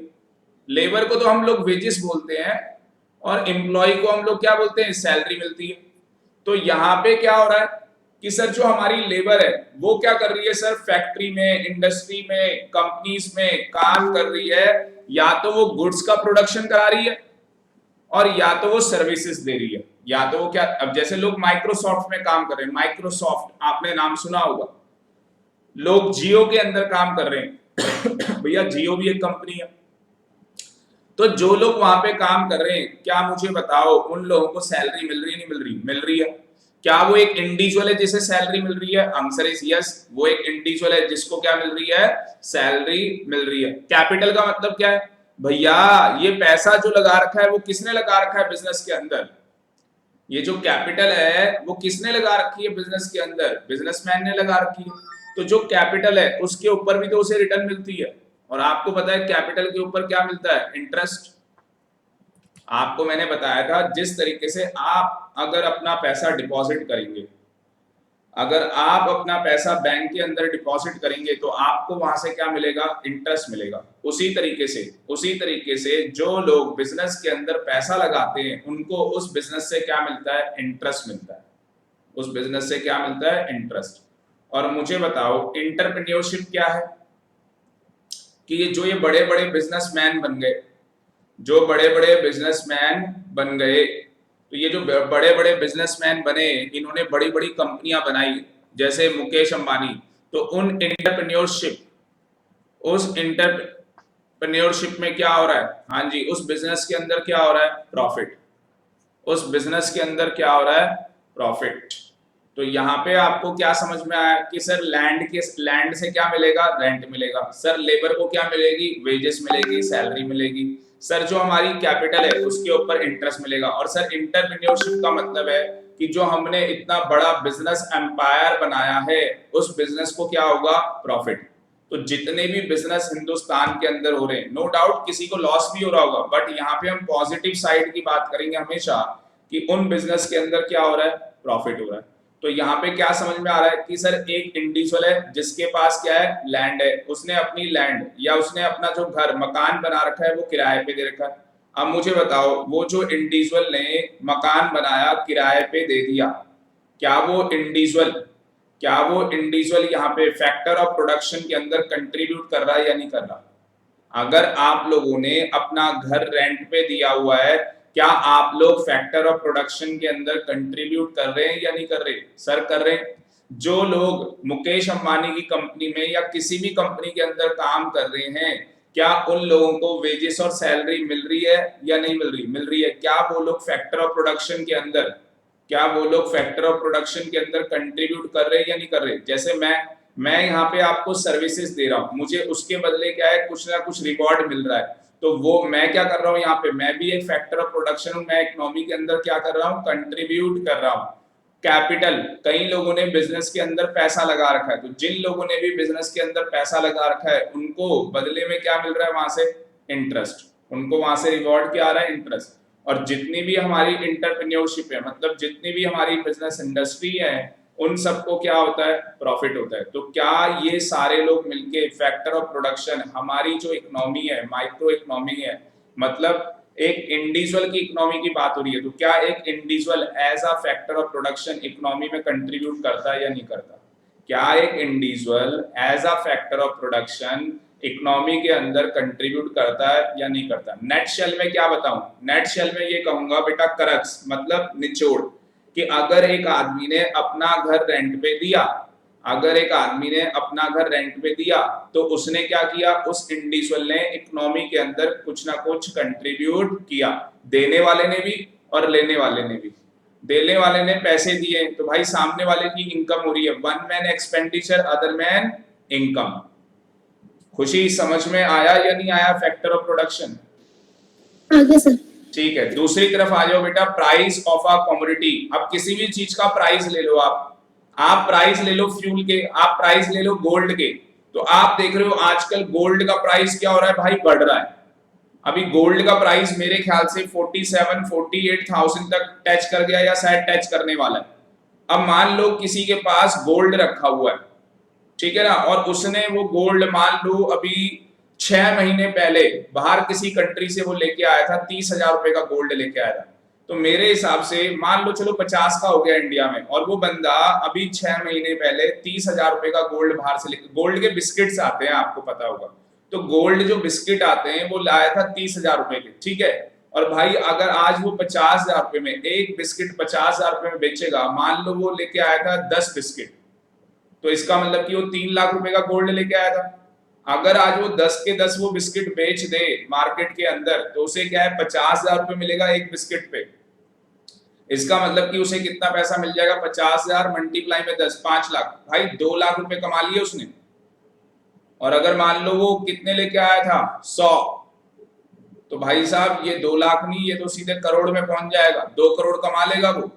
लेबर को तो हम लोग वेजेस बोलते हैं और एम्प्लॉय को हम लोग क्या बोलते हैं, सैलरी मिलती है। तो यहाँ पे क्या हो रहा है कि सर जो हमारी लेबर है वो क्या कर रही है, सर फैक्ट्री में, इंडस्ट्री में, कंपनीज में काम कर रही है। या तो वो गुड्स का प्रोडक्शन करा रही है और या तो वो सर्विसेज दे रही है, या तो वो क्या, अब जैसे लोग माइक्रोसॉफ्ट में काम कर रहे हैं, माइक्रोसॉफ्ट आपने नाम सुना होगा। लोग जियो के अंदर काम कर रहे हैं भैया जियो भी एक कंपनी है। तो जो लोग वहां पे काम कर रहे हैं, क्या मुझे बताओ उन लोगों को सैलरी मिल रही, नहीं मिल रही, मिल रही है। क्या वो एक इंडिविजुअल है जिसे सैलरी मिल रही है, आंसर इज यस, वो एक इंडिविजुअल है जिसको क्या मिल रही है, सैलरी मिल रही है। कैपिटल का मतलब क्या है भैया, ये पैसा जो लगा रखा है वो किसने लगा रखा है बिजनेस के अंदर, ये जो कैपिटल है वो किसने लगा रखी है बिजनेस के अंदर? बिजनेसमैन ने लगा रखी है। तो जो कैपिटल है उसके ऊपर भी तो उसे रिटर्न मिलती है, और आपको पता है कैपिटल के ऊपर क्या मिलता है? इंटरेस्ट। आपको मैंने बताया था जिस तरीके से आप अगर अपना पैसा डिपॉजिट करेंगे, अगर आप अपना पैसा बैंक के अंदर डिपॉजिट करेंगे तो आपको वहां से क्या मिलेगा? इंटरेस्ट मिलेगा। उसी तरीके से जो लोग बिजनेस के अंदर पैसा लगाते हैं उनको उस बिजनेस से क्या मिलता है? इंटरेस्ट मिलता है। उस बिजनेस से क्या मिलता है? इंटरेस्ट। और मुझे बताओ एंटरप्रेन्योरशिप क्या है? कि ये बड़े बड़े बिजनेसमैन बन गए, जो बड़े बड़े बिजनेसमैन बन गए, तो ये जो बड़े बड़े बिजनेसमैन बने, इन्होंने बड़ी बड़ी कंपनियां बनाई, जैसे मुकेश अंबानी। तो उस एंटरप्रेन्योरशिप में क्या हो रहा है? हाँ जी, उस बिजनेस के अंदर क्या हो रहा है? प्रॉफिट। उस बिजनेस के अंदर क्या हो रहा है? प्रॉफिट। तो यहाँ पे आपको क्या समझ में आया कि सर लैंड से क्या मिलेगा? रेंट मिलेगा। सर लेबर को क्या मिलेगी? वेजेस मिलेगी, सैलरी मिलेगी। सर जो हमारी कैपिटल है उसके ऊपर इंटरेस्ट मिलेगा। और सर इंटरप्रेन्योरशिप का मतलब है कि जो हमने इतना बड़ा बिजनेस एम्पायर बनाया है उस बिजनेस को क्या होगा? प्रॉफिट। तो जितने भी बिजनेस हिंदुस्तान के अंदर हो रहे हैं, नो डाउट किसी को लॉस भी हो रहा होगा, बट यहाँ पे हम पॉजिटिव साइड की बात करेंगे हमेशा कि उन बिजनेस के अंदर क्या हो रहा है? प्रॉफिट हो रहा है। तो यहाँ पे क्या समझ में आ रहा है कि सर एक इंडिविजुअल है जिसके पास क्या है? लैंड है। उसने अपनी लैंड या उसने अपना जो घर मकान बना रखा है वो किराए पे दे रखा है। अब मुझे बताओ वो जो इंडिविजुअल ने मकान बनाया किराए पे दे दिया, क्या वो इंडिविजुअल यहाँ पे फैक्टर ऑफ प्रोडक्शन के अंदर कंट्रीब्यूट कर रहा है या नहीं कर रहा? अगर आप लोगों ने अपना घर रेंट पे दिया हुआ है, क्या आप लोग फैक्टर ऑफ प्रोडक्शन के अंदर कंट्रीब्यूट कर रहे हैं या नहीं कर रहे? सर कर रहे हैं। जो लोग मुकेश अंबानी की कंपनी में या किसी भी कंपनी के अंदर काम कर रहे हैं, क्या उन लोगों को वेजेस और सैलरी मिल रही है या नहीं मिल रही? मिल रही है। क्या वो लोग फैक्टर ऑफ प्रोडक्शन के अंदर कंट्रीब्यूट कर रहे हैं या नहीं कर रहे? जैसे मैं यहाँ पे आपको सर्विसेज दे रहा हूँ, मुझे उसके बदले क्या है? कुछ ना कुछ रिवॉर्ड मिल रहा है। तो वो मैं क्या कर रहा हूँ यहाँ पे? मैं भी एक फैक्टर ऑफ प्रोडक्शन हूँ। मैं इकोनॉमी के अंदर क्या कर रहा हूँ? कंट्रीब्यूट कर रहा हूँ। कैपिटल, कई लोगों ने बिजनेस के अंदर पैसा लगा रखा है, तो जिन लोगों ने भी बिजनेस के अंदर पैसा लगा रखा है उनको बदले में क्या मिल रहा है? वहां से इंटरेस्ट। उनको वहां से रिवॉर्ड क्या आ रहा है? इंटरेस्ट। और जितनी भी हमारी इंटरप्रेन्योरशिप है, मतलब जितनी भी हमारी बिजनेस इंडस्ट्री है, उन सबको क्या होता है? प्रॉफिट होता है। तो क्या ये सारे लोग मिलके फैक्टर ऑफ प्रोडक्शन, हमारी जो इकोनॉमी है, माइक्रो इकोनॉमी है, मतलब एक इंडिविजुअल की इकोनॉमी की बात हो रही है, तो क्या एक individual as a factor of production economy में कंट्रीब्यूट करता है या नहीं करता? क्या एक individual as a factor of production economy के अंदर कंट्रीब्यूट करता है या नहीं करता? नेट शेल में क्या बताऊं? नेट शेल में ये कहूंगा बेटा, करक्स मतलब निचोड़, कि अगर एक आदमी ने अपना घर रेंट पे दिया, तो उसने क्या किया? उस इंडिविजुअल ने इकोनॉमी के अंदर कुछ ना कुछ कंट्रीब्यूट किया। देने वाले ने भी और लेने वाले ने भी। देने वाले ने पैसे दिए तो भाई सामने वाले की इनकम हो रही है। One man expenditure, other man income. खुशी, समझ में आया या नहीं आया फैक्टर ऑफ प्रोडक्शन? आगे सर। ठीक है, दूसरी तरफ आ जाओ बेटा, प्राइस ऑफ अ कमोडिटी। अब किसी भी चीज का प्राइस ले लो, आप प्राइस ले लो फ्यूल के, आप प्राइस ले लो गोल्ड के। तो आप देख रहे हो आजकल गोल्ड का प्राइस क्या हो रहा है भाई? बढ़ रहा है। अभी गोल्ड का प्राइस मेरे ख्याल से 47-48,000 तक टच कर गया या शायद टच करने वाला है। अब मान लो किसी के पास गोल्ड रखा हुआ है, ठीक है ना, और उसने वो गोल्ड मान लो अभी 6 महीने पहले बाहर किसी कंट्री से वो लेके आया था, 30,000 रुपए का गोल्ड लेके आया था। तो मेरे हिसाब से मान लो चलो 50 का हो गया इंडिया में, और वो बंदा अभी 6 महीने पहले 30,000 रुपए का गोल्ड बाहर से लेके, गोल्ड के बिस्किट्स आते हैं आपको पता होगा, तो गोल्ड जो बिस्किट आते हैं वो लाया था 30,000 रुपए के, ठीक है। और भाई अगर आज वो 50,000 रुपए में एक बिस्किट 50,000 रुपए में बेचेगा, मान लो वो लेके आया था 10 बिस्किट, तो इसका मतलब कि वो 3 लाख रुपए का गोल्ड लेके आया था। अगर आज वो 10 के 10 वो बिस्किट बेच दे मार्केट के अंदर, तो उसे क्या है 50,000 रुपए मिलेगा एक बिस्किट पे। इसका मतलब कि उसे कितना पैसा मिल जाएगा? 50,000 मल्टीप्लाई में 10, 5 लाख, भाई 2 लाख रुपए कमा लिए उसने। और अगर मान लो वो कितने लेके आया था? 100, तो भाई साहब ये 2 लाख नहीं, ये तो सीधे करोड़ में पहुंच जाएगा, 2 करोड़ कमा लेगा वो।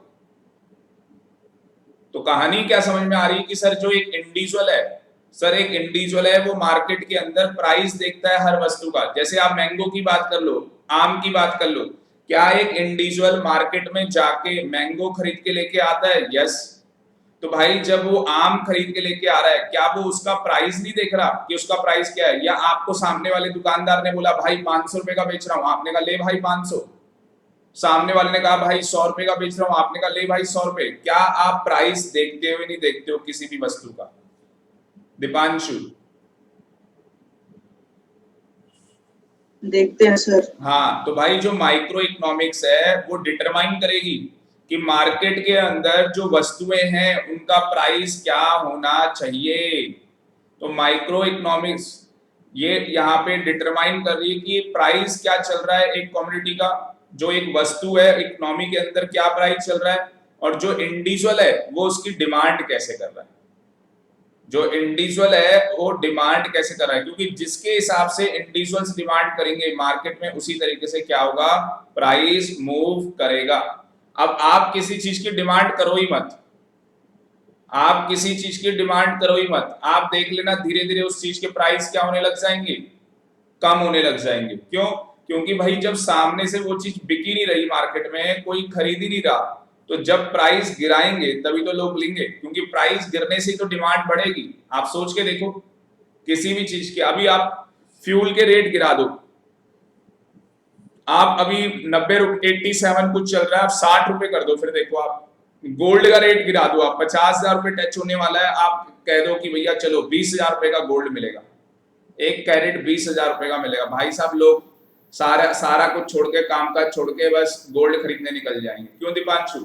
तो कहानी क्या समझ में आ रही है कि सर जो एक इंडिविजुअल है, सर एक इंडिविजुअल है वो मार्केट के अंदर प्राइस देखता है हर वस्तु का। जैसे आप मैंगो की बात कर लो, आम की बात कर लो, क्या एक इंडिविजुअल मार्केट में जाके मैंगो खरीद के लेके आता है? यस। तो भाई जब वो आम खरीद के लेके आ रहा है, क्या वो उसका प्राइस नहीं देख रहा कि उसका प्राइस क्या है? या आपको सामने वाले दुकानदार ने बोला भाई 500 रुपए का बेच रहा हूं, आपने कहा ले भाई 500। सामने वाले ने कहा भाई 100 रुपए का बेच रहा हूं, आपने कहा ले भाई 100 रुपए। क्या आप प्राइस देखते हुए नहीं देखते हो किसी भी वस्तु का? दीपांशु? देखते हैं सर। हाँ, तो भाई जो माइक्रो इकोनॉमिक्स है वो डिटरमाइन करेगी कि मार्केट के अंदर जो वस्तुएं हैं उनका प्राइस क्या होना चाहिए। तो माइक्रो इकोनॉमिक्स ये यहाँ पे डिटरमाइन कर रही है कि प्राइस क्या चल रहा है एक कमोडिटी का, जो एक वस्तु है इकोनॉमी के अंदर क्या प्राइस चल रहा है, और जो इंडिविजुअल है वो उसकी डिमांड कैसे कर रहा है। जो इंडिविजुअल है वो डिमांड कैसे कर रहा है, क्योंकि जिसके हिसाब से इंडिविजुअल्स डिमांड करेंगे मार्केट में, उसी तरीके से क्या होगा, प्राइस मूव करेगा। अब आप किसी चीज की डिमांड करो ही मत, आप किसी चीज की डिमांड करो ही मत, आप देख लेना धीरे धीरे उस चीज के प्राइस क्या होने लग जाएंगे, कम होने लग जाएंगे। क्यों? क्योंकि भाई जब सामने से वो चीज बिक ही नहीं रही मार्केट में, कोई खरीद ही नहीं रहा, तो जब प्राइस गिराएंगे तभी तो लोग लेंगे, क्योंकि प्राइस गिरने से तो डिमांड बढ़ेगी। आप सोच के देखो किसी भी चीज की, अभी आप फ्यूल के रेट गिरा दो, आप अभी 90 रुपए 87 कुछ चल रहा है, आप 60 रुपए कर दो, फिर देखो आप गोल्ड का रेट गिरा दो, आप 50,000 रुपए टच होने वाला है, आप कह दो कि भैया चलो 20,000 रुपए का गोल्ड मिलेगा, एक कैरेट 20,000 रुपए का मिलेगा। भाई साहब लोग सारा कुछ छोड़ के, काम काज छोड़ के बस गोल्ड खरीदने निकल जाएंगे। क्यों दीपांशु?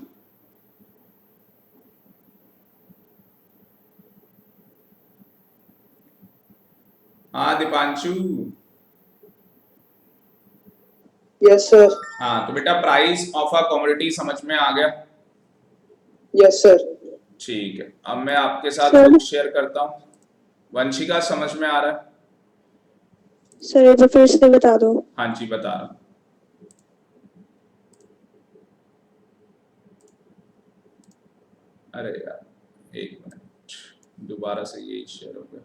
हाँ दीपांशु? Yes sir. हाँ, तो बेटा प्राइस ऑफ अ कमोडिटी समझ में आ गया? Yes sir. ठीक है, अब मैं आपके साथ सर। कुछ शेयर करता हूँ। वंशिका समझ में आ रहा है? सर एक बार फिर से बता दो। हाँ जी बता रहा हूँ। अरे यार एक मिनट, दोबारा से यही शेयर हो गया।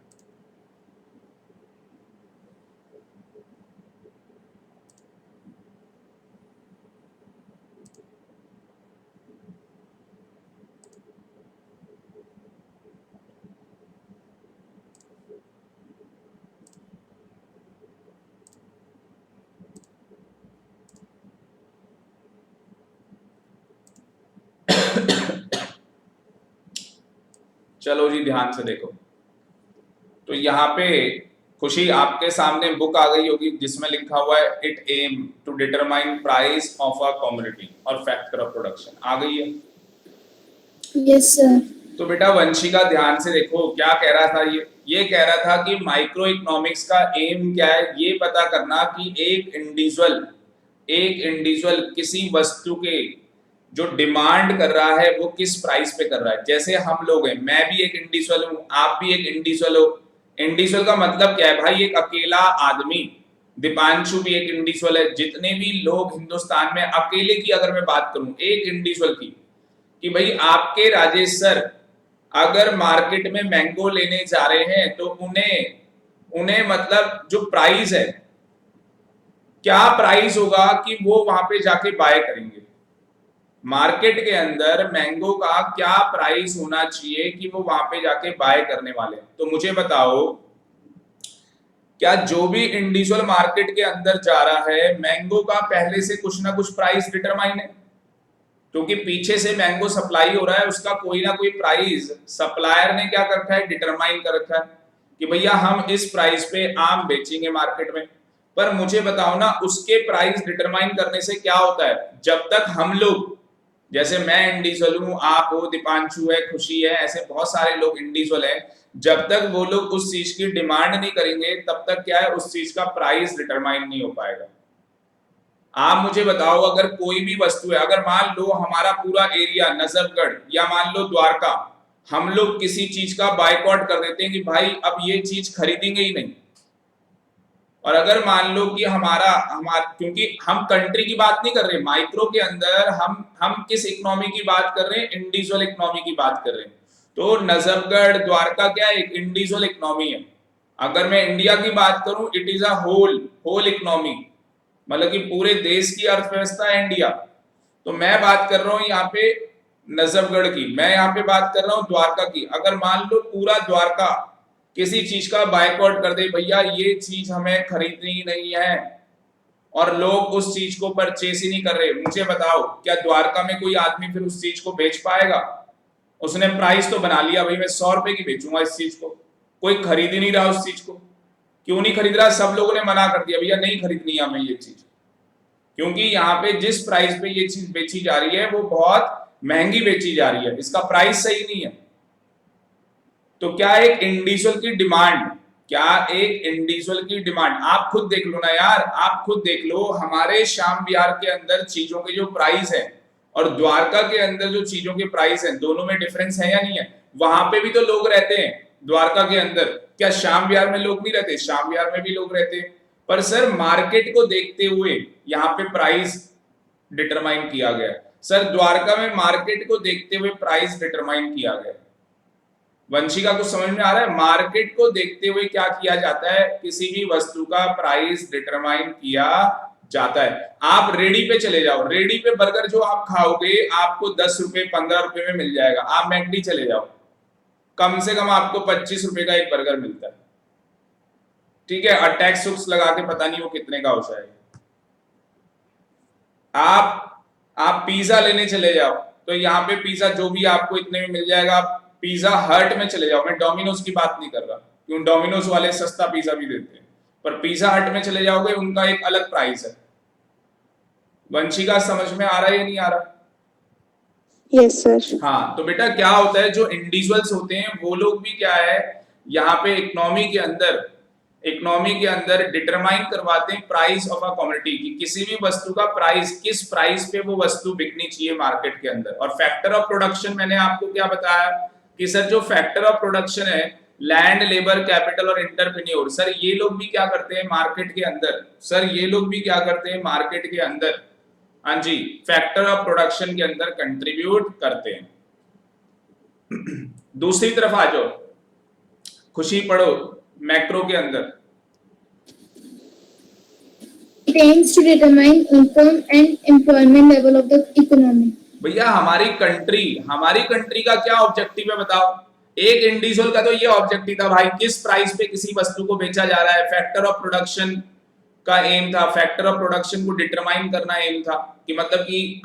चलो जी ध्यान से देखो, तो यहाँ पे खुशी आपके सामने बुक आ गई होगी जिसमें लिखा हुआ है it aim to determine price of a commodity और फैक्टर ऑफ प्रोडक्शन। आ गई है? Yes, sir. तो बेटा वंशिका ध्यान से देखो क्या कह रहा था, ये कह रहा था कि माइक्रो इकोनॉमिक्स का एम क्या है, ये पता करना कि एक इंडिविजुअल किसी वस्तु के जो डिमांड कर रहा है वो किस प्राइस पे कर रहा है। जैसे हम लोग हैं, मैं भी एक इंडिविजुअल हूं, आप भी एक इंडिविजुअल हो। इंडिविजुअल का मतलब क्या है भाई? एक अकेला आदमी। दीपांशु भी एक इंडिविजुअल है। जितने भी लोग हिंदुस्तान में, अकेले की अगर मैं बात करूं एक इंडिविजुअल की, कि भाई आपके राजेश सर अगर मार्केट में मैंगो लेने जा रहे हैं तो उन्हें मतलब जो प्राइस है, क्या प्राइस होगा कि वो वहां पे जाके बाय करेंगे। मार्केट के अंदर मैंगो का क्या प्राइस होना चाहिए कि वो वहां पे जाके बाय करने वाले। तो मुझे बताओ, क्या जो भी इंडिविजुअल मार्केट के अंदर जा रहा है, मैंगो का पहले से कुछ ना कुछ प्राइस डिटरमाइन है? क्योंकि पीछे से मैंगो सप्लाई हो रहा है, उसका कोई ना कोई प्राइस सप्लायर ने क्या कर रखा है, डिटरमाइन कर रखा है कि भैया हम इस प्राइस पे आम बेचेंगे मार्केट में। पर मुझे बताओ ना, उसके प्राइस डिटरमाइन करने से क्या होता है? जब तक हम लोग, जैसे मैं इंडिविजुअल हूं, आप हो, दीपांशु है, खुशी है, ऐसे बहुत सारे लोग इंडिविजुअल हैं, जब तक वो लोग उस चीज की डिमांड नहीं करेंगे तब तक क्या है, उस चीज का प्राइस डिटरमाइन नहीं हो पाएगा। आप मुझे बताओ, अगर कोई भी वस्तु है, अगर मान लो हमारा पूरा एरिया नजफगढ़ या मान लो द्वारका, हम लोग किसी चीज का बायकॉट कर देते हैं कि भाई अब ये चीज खरीदेंगे ही नहीं, और अगर मान लो कि क्योंकि हम कंट्री की बात नहीं कर रहे, माइक्रो के अंदर हम किस इकोनॉमी की बात कर रहे हैं, इंडिविजुअल इकोनॉमी की बात कर रहे हैं। तो नजफगढ़ द्वारका क्या है, एक इंडिविजुअल इकोनॉमी है। अगर मैं इंडिया की बात करूं, it is a whole economy, मतलब कि पूरे देश की अर्थव्यवस्था है इंडिया। तो मैं बात कर रहा हूं यहाँ पे नजफगढ़ की, मैं यहाँ पे बात कर रहा हूँ द्वारका की। अगर मान लो पूरा द्वारका किसी चीज का बायकॉट कर दे, भैया ये चीज हमें खरीदनी नहीं है, और लोग उस चीज को परचेस ही नहीं कर रहे, मुझे बताओ क्या द्वारका में कोई आदमी फिर उस चीज को बेच पाएगा? उसने प्राइस तो बना लिया, भाई मैं 100 रुपए की बेचूंगा इस चीज को, कोई खरीद ही नहीं रहा उस चीज को। क्यों नहीं खरीद रहा? सब लोगों ने मना कर दिया, भैया नहीं खरीदनी है हमें ये चीज, क्योंकि यहाँ पे जिस प्राइस पे ये चीज बेची जा रही है वो बहुत महंगी बेची जा रही है, इसका प्राइस सही नहीं है। तो क्या एक इंडिविजुअल की डिमांड, आप खुद देख लो ना यार, आप खुद देख लो, हमारे श्याम विहार के अंदर चीजों के जो प्राइस है और द्वारका के अंदर जो चीजों के प्राइस है, दोनों में डिफरेंस है या नहीं है? वहां पे भी तो लोग रहते हैं द्वारका के अंदर, क्या श्याम विहार में लोग नहीं रहते? श्याम विहार में भी लोग रहते हैं। पर सर मार्केट को देखते हुए यहाँ पे प्राइस डिटरमाइन किया गया। सर द्वारका में मार्केट को देखते हुए प्राइस डिटरमाइन किया गया। वंशिका को समझ में आ रहा है? मार्केट को देखते हुए क्या किया जाता है, किसी भी वस्तु का प्राइस डिटरमाइन किया जाता है। आप रेडी पे चले जाओ, रेडी पे बर्गर जो आप खाओगे आपको 10 रुपए 15 रुपए में मिल जाएगा। आप मैकडी चले जाओ, कम से कम आपको 25 रुपए का एक बर्गर मिलता है, ठीक है, और टैक्स वुक्स लगा के पता नहीं वो कितने का हो जाएगा। आप पिज्जा लेने चले जाओ, तो यहाँ पे पिज्जा जो भी आपको इतने में मिल जाएगा। पिज्जा हट में चले जाओ, मैं डोमिनोज की बात नहीं कर रहा, क्यों डोमिनोज वाले सस्ता पिज्जा भी देते हैं, पर पिज्जा हट में चले जाओगे उनका एक अलग प्राइस है। वंशिका समझ में आ रहा है या नहीं आ रहा? Yes, sir. हाँ, तो बेटा क्या होता है, जो इंडिविजुअल्स होते हैं वो लोग भी क्या है, यहाँ पे इकोनॉमी के अंदर डिटरमाइन करवाते हैं प्राइस ऑफ अ कमोडिटी की, किसी भी वस्तु का प्राइस, किस प्राइस पे वो वस्तु बिकनी चाहिए मार्केट के अंदर। और फैक्टर ऑफ प्रोडक्शन मैंने आपको क्या बताया कि सर जो फैक्टर ऑफ प्रोडक्शन है, लैंड, लेबर, कैपिटल और एंटरप्रेन्योर, सर ये लोग भी क्या करते हैं मार्केट के अंदर, हाँ जी, फैक्टर ऑफ प्रोडक्शन के अंदर कंट्रीब्यूट करते हैं। दूसरी तरफ आ जाओ, खुशी पढ़ो मैक्रो के अंदर। It aims to determine income and employment level of the economy. भैया हमारी कंट्री का क्या ऑब्जेक्टिव है बताओ? एक इंडिविजुअल का तो ये ऑब्जेक्टिव था भाई, किस प्राइस पे किसी वस्तु को बेचा जा रहा है, फैक्टर ऑफ प्रोडक्शन का एम था, फैक्टर ऑफ प्रोडक्शन को डिटरमाइन करना एम था, कि मतलब कि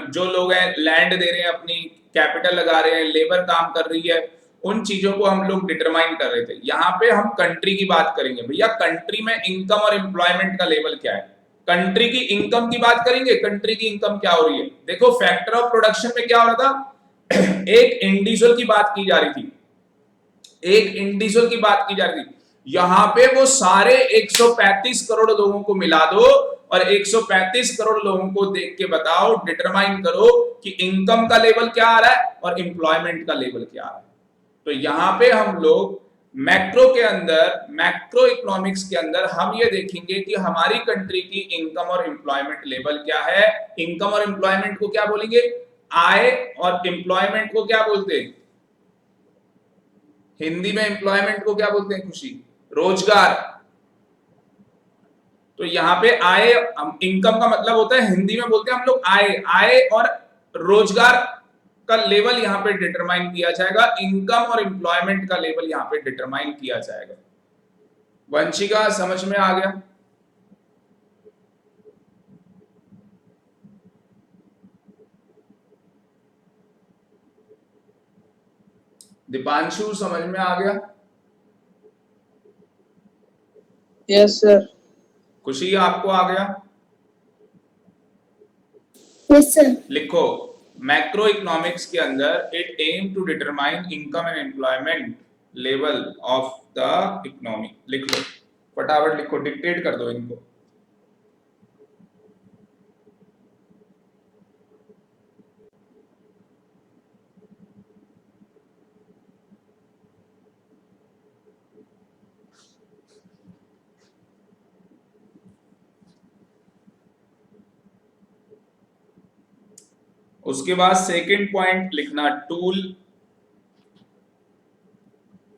जो लोग हैं लैंड दे रहे हैं, अपनी कैपिटल लगा रहे हैं, लेबर काम कर रही है, उन चीजों को हम लोग डिटरमाइन कर रहे थे। यहाँ पे हम कंट्री की बात करेंगे, भैया कंट्री में इनकम और एम्प्लॉयमेंट का लेवल क्या है। कंट्री की इनकम की बात करेंगे, कंट्री की इनकम क्या हो रही है। देखो फैक्टर ऑफ प्रोडक्शन में क्या हो रहा था, एक इंडिविजुअल की बात की जा रही थी, यहां पे वो सारे 135 करोड़ लोगों को मिला दो और 135 करोड़ लोगों को देख के बताओ, डिटरमाइन करो कि इनकम का लेवल क्या आ रहा है और एम्प्लॉयमेंट का लेवल क्या आ रहा है। तो यहां पे हम लोग मैक्रो के अंदर, मैक्रो इकोनॉमिक्स के अंदर हम ये देखेंगे कि हमारी कंट्री की इनकम और एम्प्लॉयमेंट लेवल क्या है। इनकम और एम्प्लॉयमेंट को क्या बोलेंगे, आय, और एम्प्लॉयमेंट को क्या बोलते हैं हिंदी में, एम्प्लॉयमेंट को क्या बोलते हैं खुशी, रोजगार। तो यहाँ पे आय, इनकम का मतलब होता है, हिंदी में बोलते हैं हम लोग आय और रोजगार का लेवल यहाँ पे डिटरमाइन किया जाएगा, इनकम और एम्प्लॉयमेंट का लेवल यहाँ पे डिटरमाइन किया जाएगा। वंशिका समझ में आ गया? दीपांशु समझ में आ गया? Yes, sir. खुशी आपको आ गया? Yes, sir. लिखो, मैक्रो इकोनॉमिक्स के अंदर it aim to determine income and employment level of the economy. लिख लो, फटाफट लिखो, डिक्टेट कर दो इनको। उसके बाद सेकंड पॉइंट लिखना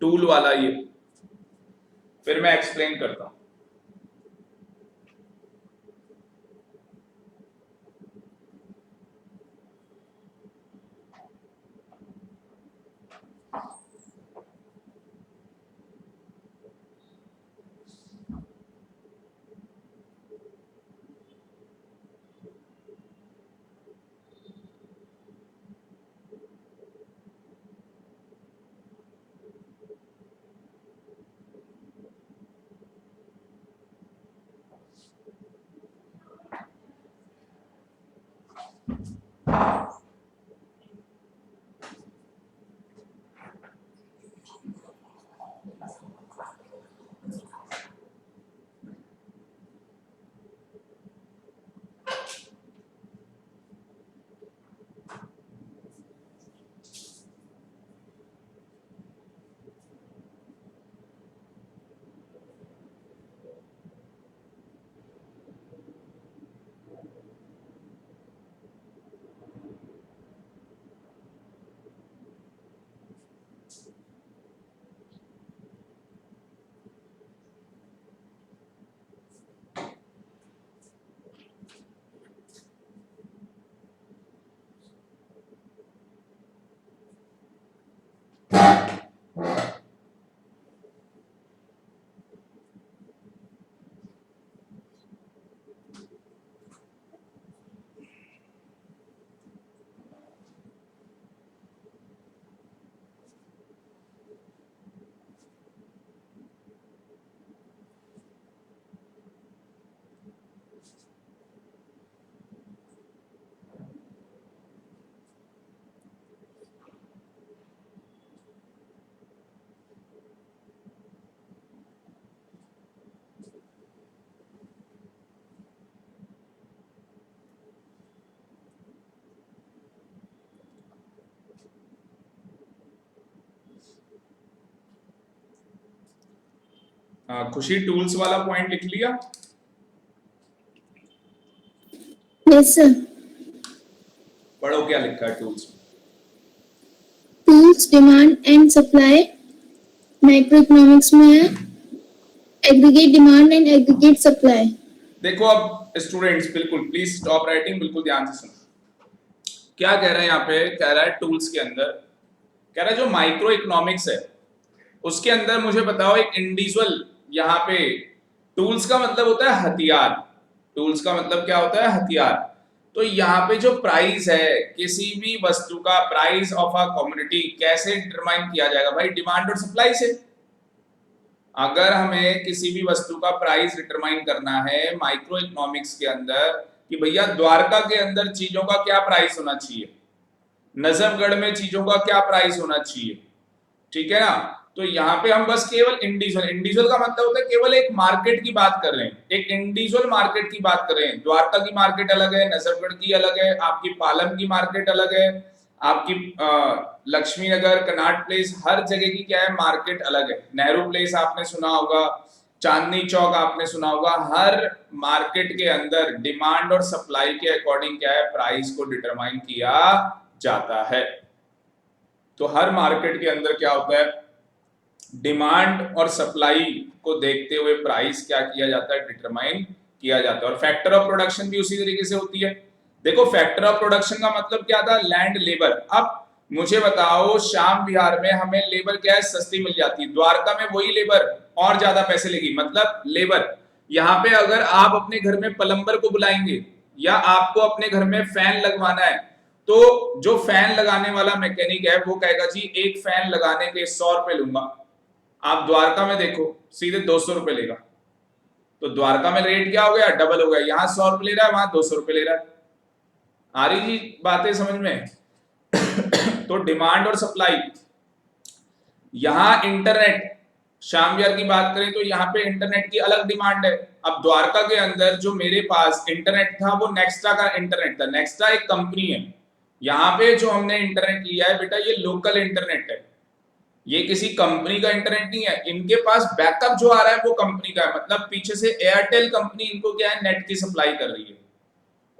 टूल वाला ये, फिर मैं एक्सप्लेन करता हूं। खुशी टूल्स वाला पॉइंट लिख लिया? Yes, sir. पढ़ो क्या लिखा है tools. Tools, demand and supply. Microeconomics में है aggregate demand and aggregate supply. देखो अब स्टूडेंट्स बिल्कुल प्लीज स्टॉप राइटिंग, बिल्कुल ध्यान से सुनो। क्या कह रहा है यहाँ पे, कह रहा है टूल्स के अंदर, कह रहा है जो माइक्रो इकोनॉमिक्स है उसके अंदर मुझे बताओ एक इंडिविजुअल, यहाँ पे टूल्स का मतलब होता है हथियार, टूल्स का मतलब क्या होता है हथियार। तो यहाँ पे जो प्राइस है किसी भी वस्तु का, प्राइस ऑफ अ कमोडिटी कैसे डिटरमाइन किया जाएगा भाई, डिमांड और सप्लाई से। अगर हमें किसी भी वस्तु का प्राइस डिटरमाइन करना है माइक्रो इकोनॉमिक्स के अंदर कि भैया द्वारका के अंदर चीजों का क्या प्राइस होना चाहिए, नजफगढ़ में चीजों का क्या प्राइस होना चाहिए, ठीक है ना। तो यहाँ पे हम बस केवल इंडिविजुअल का मतलब होता है केवल एक मार्केट की बात कर रहे हैं, एक इंडिविजुअल मार्केट की बात कर रहे हैं। द्वारका की मार्केट अलग है, नजफगढ़ की अलग है, आपकी पालम की मार्केट अलग है, आपकी लक्ष्मी नगर, कनाट प्लेस, हर जगह की क्या है मार्केट अलग है। नेहरू प्लेस आपने सुना होगा, चांदनी चौक आपने सुना होगा। हर मार्केट के अंदर डिमांड और सप्लाई के अकॉर्डिंग क्या है प्राइस को डिटरमाइन किया जाता है। तो हर मार्केट के अंदर क्या होता है, डिमांड और सप्लाई को देखते हुए प्राइस क्या किया जाता है, डिटरमाइन किया जाता है। और फैक्टर ऑफ प्रोडक्शन भी उसी तरीके से होती है। देखो फैक्टर ऑफ प्रोडक्शन का मतलब क्या था, लैंड, लेबर। अब मुझे बताओ श्याम विहार में हमें लेबर क्या है सस्ती मिल जाती है, द्वारका में वही लेबर और ज्यादा पैसे लेगी, मतलब लेबर। यहाँ पे अगर आप अपने घर में प्लम्बर को बुलाएंगे या आपको अपने घर में फैन लगवाना है, तो जो फैन लगाने वाला मैकेनिक है वो कहेगा जी एक फैन लगाने के 100 रुपए लूंगा। आप द्वारका में देखो सीधे 200 रुपए लेगा। तो द्वारका में रेट क्या हो गया, डबल हो गया। यहाँ 100 रुपए ले रहा है, वहां 200 रुपए ले रहा है। आ रही जी बातें समझ में। तो डिमांड और सप्लाई, यहाँ इंटरनेट, श्याम विहार की बात करें तो यहाँ पे इंटरनेट की अलग डिमांड है। अब द्वारका के अंदर जो मेरे पास इंटरनेट था वो नेक्स्ट्रा का इंटरनेट था। नेक्स्ट्रा एक कंपनी है, यहाँ पे जो हमने इंटरनेट लिया है बेटा ये लोकल इंटरनेट है, ये किसी कंपनी का इंटरनेट नहीं है। इनके पास बैकअप जो आ रहा है वो कंपनी का है, मतलब पीछे से एयरटेल कंपनी इनको क्या है नेट की सप्लाई कर रही है।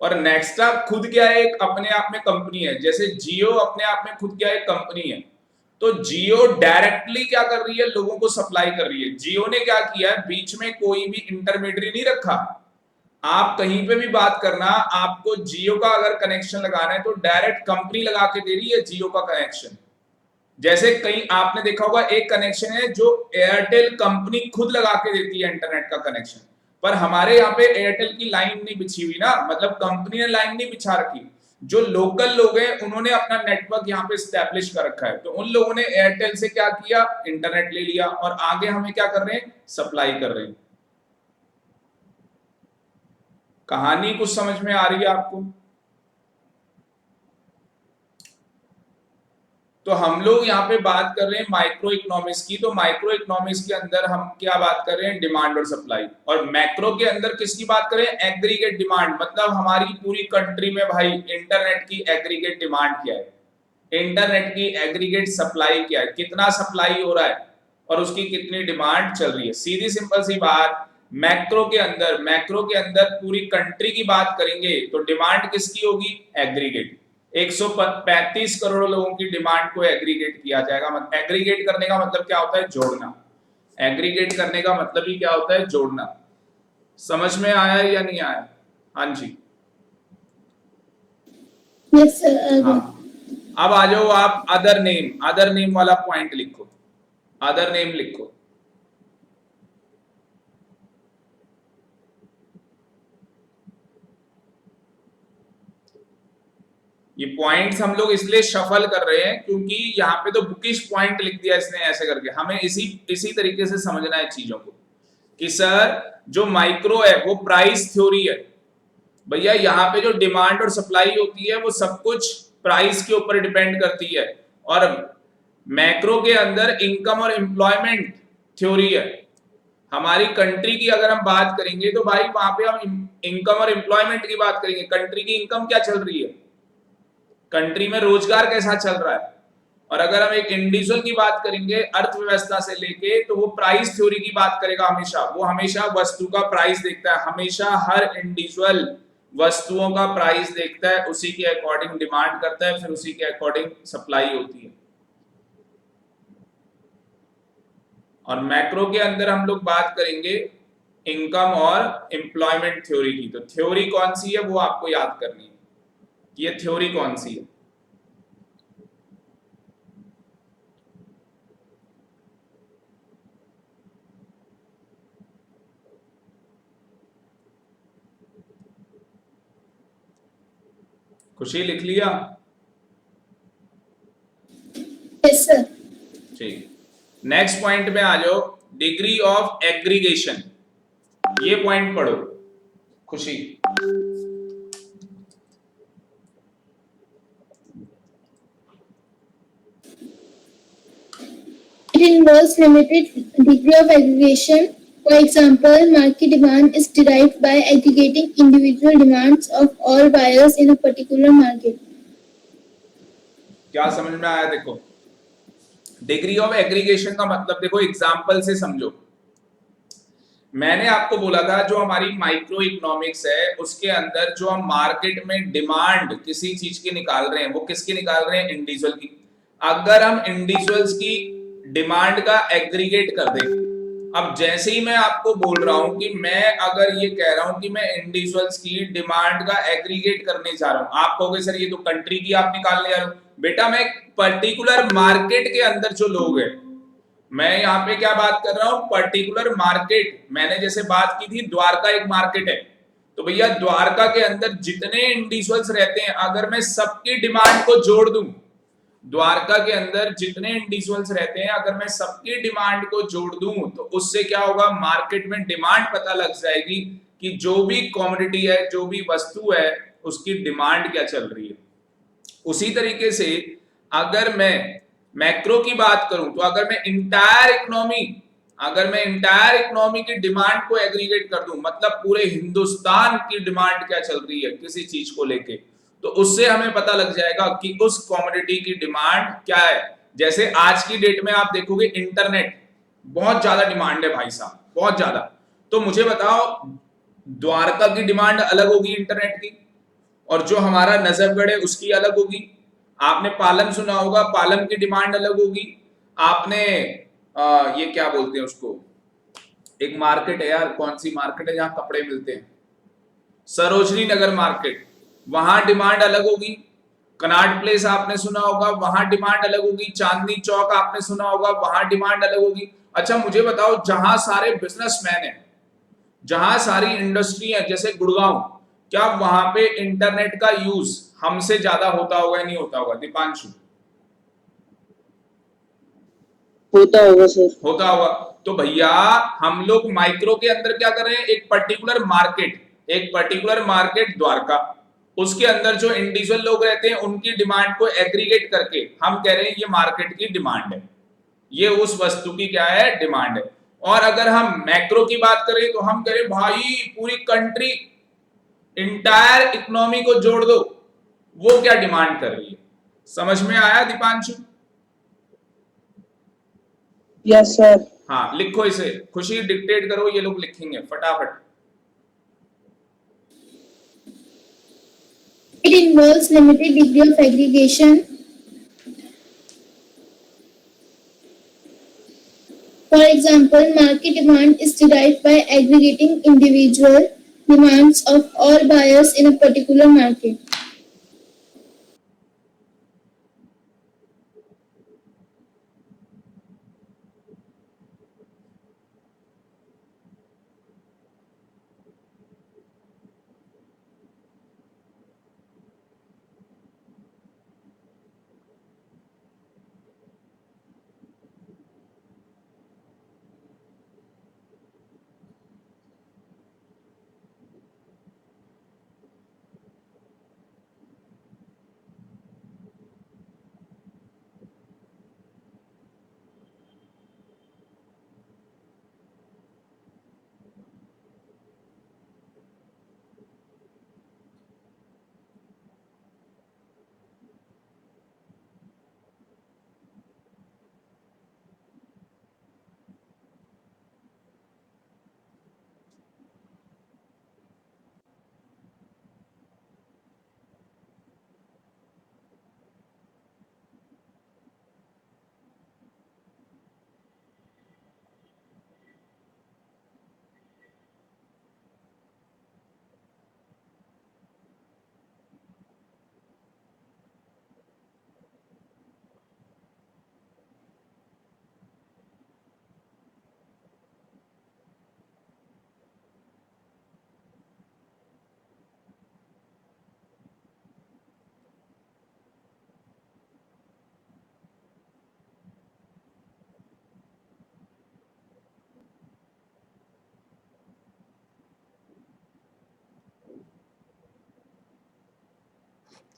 और नेक्स्ट्रा खुद क्या है, एक अपने आप में कंपनी है, जैसे जियो अपने आप में खुद क्या है, कंपनी है। तो जियो डायरेक्टली क्या कर रही है, लोगों को सप्लाई कर रही है। जियो ने क्या किया है, बीच में कोई भी इंटरमीडियरी नहीं रखा। आप कहीं पे भी बात करना, आपको जियो का अगर कनेक्शन लगाना है तो डायरेक्ट कंपनी लगा के दे रही है जियो का कनेक्शन। जैसे कहीं आपने देखा होगा एक कनेक्शन है जो एयरटेल कंपनी खुद लगा के देती है इंटरनेट का कनेक्शन, पर हमारे यहाँ पे एयरटेल की लाइन नहीं बिछी हुई ना, मतलब कंपनी ने लाइन नहीं बिछा रखी। जो लोकल लोग हैं उन्होंने अपना नेटवर्क यहाँ पे स्टैब्लिश कर रखा है, तो उन लोगों ने एयरटेल से क्या किया, इंटरनेट ले लिया और आगे हमें क्या कर रहे हैं, सप्लाई कर रहे हैं। कहानी कुछ समझ में आ रही है आपको? तो हम लोग यहाँ पे बात कर रहे हैं माइक्रो इकोनॉमिक्स की। तो माइक्रो इकोनॉमिक्स के अंदर हम क्या बात कर रहे हैं, डिमांड और सप्लाई। और मैक्रो के अंदर किसकी बात करें, एग्रीगेट डिमांड, मतलब हमारी पूरी कंट्री में भाई इंटरनेट की एग्रीगेट डिमांड क्या है, इंटरनेट की एग्रीगेट सप्लाई क्या है, कितना सप्लाई हो रहा है और उसकी कितनी डिमांड चल रही है। सीधी सिंपल सी बात, मैक्रो के अंदर पूरी कंट्री की बात करेंगे तो डिमांड किसकी होगी, एग्रीगेट। 135 करोड़ लोगों की डिमांड को एग्रीगेट किया जाएगा। मतलब एग्रीगेट करने का मतलब क्या होता है, जोड़ना। एग्रीगेट करने का मतलब ही क्या होता है, जोड़ना। समझ में आया या नहीं आया? हाँ जी, Yes, sir. हाँ। अब आ जाओ आप अदर नेम वाला पॉइंट लिखो, अदर नेम लिखो। ये पॉइंट्स हम लोग इसलिए शफल कर रहे हैं क्योंकि यहाँ पे तो बुकिश पॉइंट लिख दिया इसने ऐसे करके। हमें इसी तरीके से समझना है चीजों को कि सर जो माइक्रो है वो प्राइस थ्योरी है। भैया यहाँ पे जो डिमांड और सप्लाई होती है वो सब कुछ प्राइस के ऊपर डिपेंड करती है, और मैक्रो के अंदर इनकम और एम्प्लॉयमेंट थ्योरी है। हमारी कंट्री की अगर हम बात करेंगे तो भाई वहां पे हम इनकम और एम्प्लॉयमेंट की बात करेंगे। कंट्री की इनकम क्या चल रही है, कंट्री में रोजगार कैसा चल रहा है। और अगर हम एक इंडिविजुअल की बात करेंगे अर्थव्यवस्था से लेके, तो वो प्राइस थ्योरी की बात करेगा हमेशा। वो हमेशा वस्तु का प्राइस देखता है, हमेशा हर इंडिविजुअल वस्तुओं का प्राइस देखता है, उसी के अकॉर्डिंग डिमांड करता है, फिर उसी के अकॉर्डिंग सप्लाई होती है। और मैक्रो के अंदर हम लोग बात करेंगे इनकम और एम्प्लॉयमेंट थ्योरी की। तो थ्योरी कौन सी है वो आपको याद करनी है, ये थ्योरी कौन सी है। खुशी लिख लिया? Yes, sir. ठीक, नेक्स्ट पॉइंट में आ जाओ, डिग्री ऑफ एग्रीगेशन। ये पॉइंट पढ़ो खुशी। It involves limited degree of aggregation. For example, market demand is derived by aggregating individual demands of all buyers in a particular market. क्या समझ में आया? देखो, डिग्री ऑफ एग्रीगेशन का मतलब देखो एग्जाम्पल से समझो। मैंने आपको बोला था जो हमारी माइक्रो इकोनॉमिक्स है उसके अंदर जो हम मार्केट में डिमांड किसी चीज की निकाल रहे हैं वो किसकी निकाल रहे हैं, इंडिविजुअल की। अगर हम इंडिविजुअल्स की डिमांड का एग्रीगेट कर दें, अब जैसे ही मैं आपको बोल रहा हूं कि मैं अगर ये कह रहा हूं कि मैं इंडिविजुअल्स की डिमांड का एग्रीगेट करने जा रहा हूं, आप कहोगे सर ये तो कंट्री की आप निकालने जा रहे हो। बेटा मैं पर्टिकुलर मार्केट के अंदर जो लोग हैं, मैं यहाँ पे क्या बात कर रहा हूं, पर्टिकुलर मार्केट। मैंने जैसे बात की थी द्वारका एक मार्केट है, तो भैया द्वारका के अंदर जितने इंडिविजुअल्स रहते हैं अगर मैं सबकी डिमांड को जोड़ दूं, द्वारका के अंदर जितने इंडिविजुअल्स रहते हैं अगर मैं सबकी डिमांड को जोड़ दूं तो उससे क्या होगा, मार्केट में डिमांड पता लग जाएगी कि जो भी कमोडिटी है, जो भी वस्तु है, उसकी डिमांड क्या चल रही है। उसी तरीके से अगर मैं मैक्रो की बात करूं तो अगर मैं इंटायर इकोनॉमी की डिमांड को एग्रीगेट कर दूं, मतलब पूरे हिंदुस्तान की डिमांड क्या चल रही है किसी चीज को लेके, तो उससे हमें पता लग जाएगा कि उस कमोडिटी की डिमांड क्या है। जैसे आज की डेट में आप देखोगे इंटरनेट बहुत ज्यादा डिमांड है भाई साहब, बहुत ज्यादा। तो मुझे बताओ द्वारका की डिमांड अलग होगी इंटरनेट की, और जो हमारा नजफगढ़ है उसकी अलग होगी। आपने पालम सुना होगा, पालम की डिमांड अलग होगी। आपने ये क्या बोलते हैं उसको, एक मार्केट है यार, कौन सी मार्केट है जहां कपड़े मिलते हैं, सरोजनी नगर मार्केट, वहां डिमांड अलग होगी। कनाट प्लेस आपने सुना होगा, वहां डिमांड अलग होगी। चांदनी चौक आपने सुना होगा, वहां डिमांड अलग होगी। अच्छा मुझे बताओ, जहां सारे बिजनेसमैन हैं, जहां सारी इंडस्ट्री है, जैसे गुड़गांव, क्या वहां पे इंटरनेट का यूज हमसे ज्यादा होता होगा या नहीं होता होगा दीपांशु? होता होगा सर। होता होगा। तो भैया हम लोग माइक्रो के अंदर क्या कर रहे हैं, एक पर्टिकुलर मार्केट, एक पर्टिकुलर मार्केट द्वारका, उसके अंदर जो इंडिविजुअल लोग रहते हैं उनकी डिमांड को एग्रीगेट करके हम कह रहे हैं ये मार्केट की डिमांड है, ये उस वस्तु की क्या है, डिमांड है। और अगर हम मैक्रो की बात करें तो हम कह रहे हैं भाई पूरी कंट्री, इंटायर इकोनॉमी को जोड़ दो, वो क्या डिमांड कर रही है। समझ में आया दीपांशु? Yes sir. हाँ लिखो इसे, खुशी डिक्टेट करो, ये लोग लिखेंगे फटाफट। It involves limited degree of aggregation. For example, market demand is derived by aggregating individual demands of all buyers in a particular market.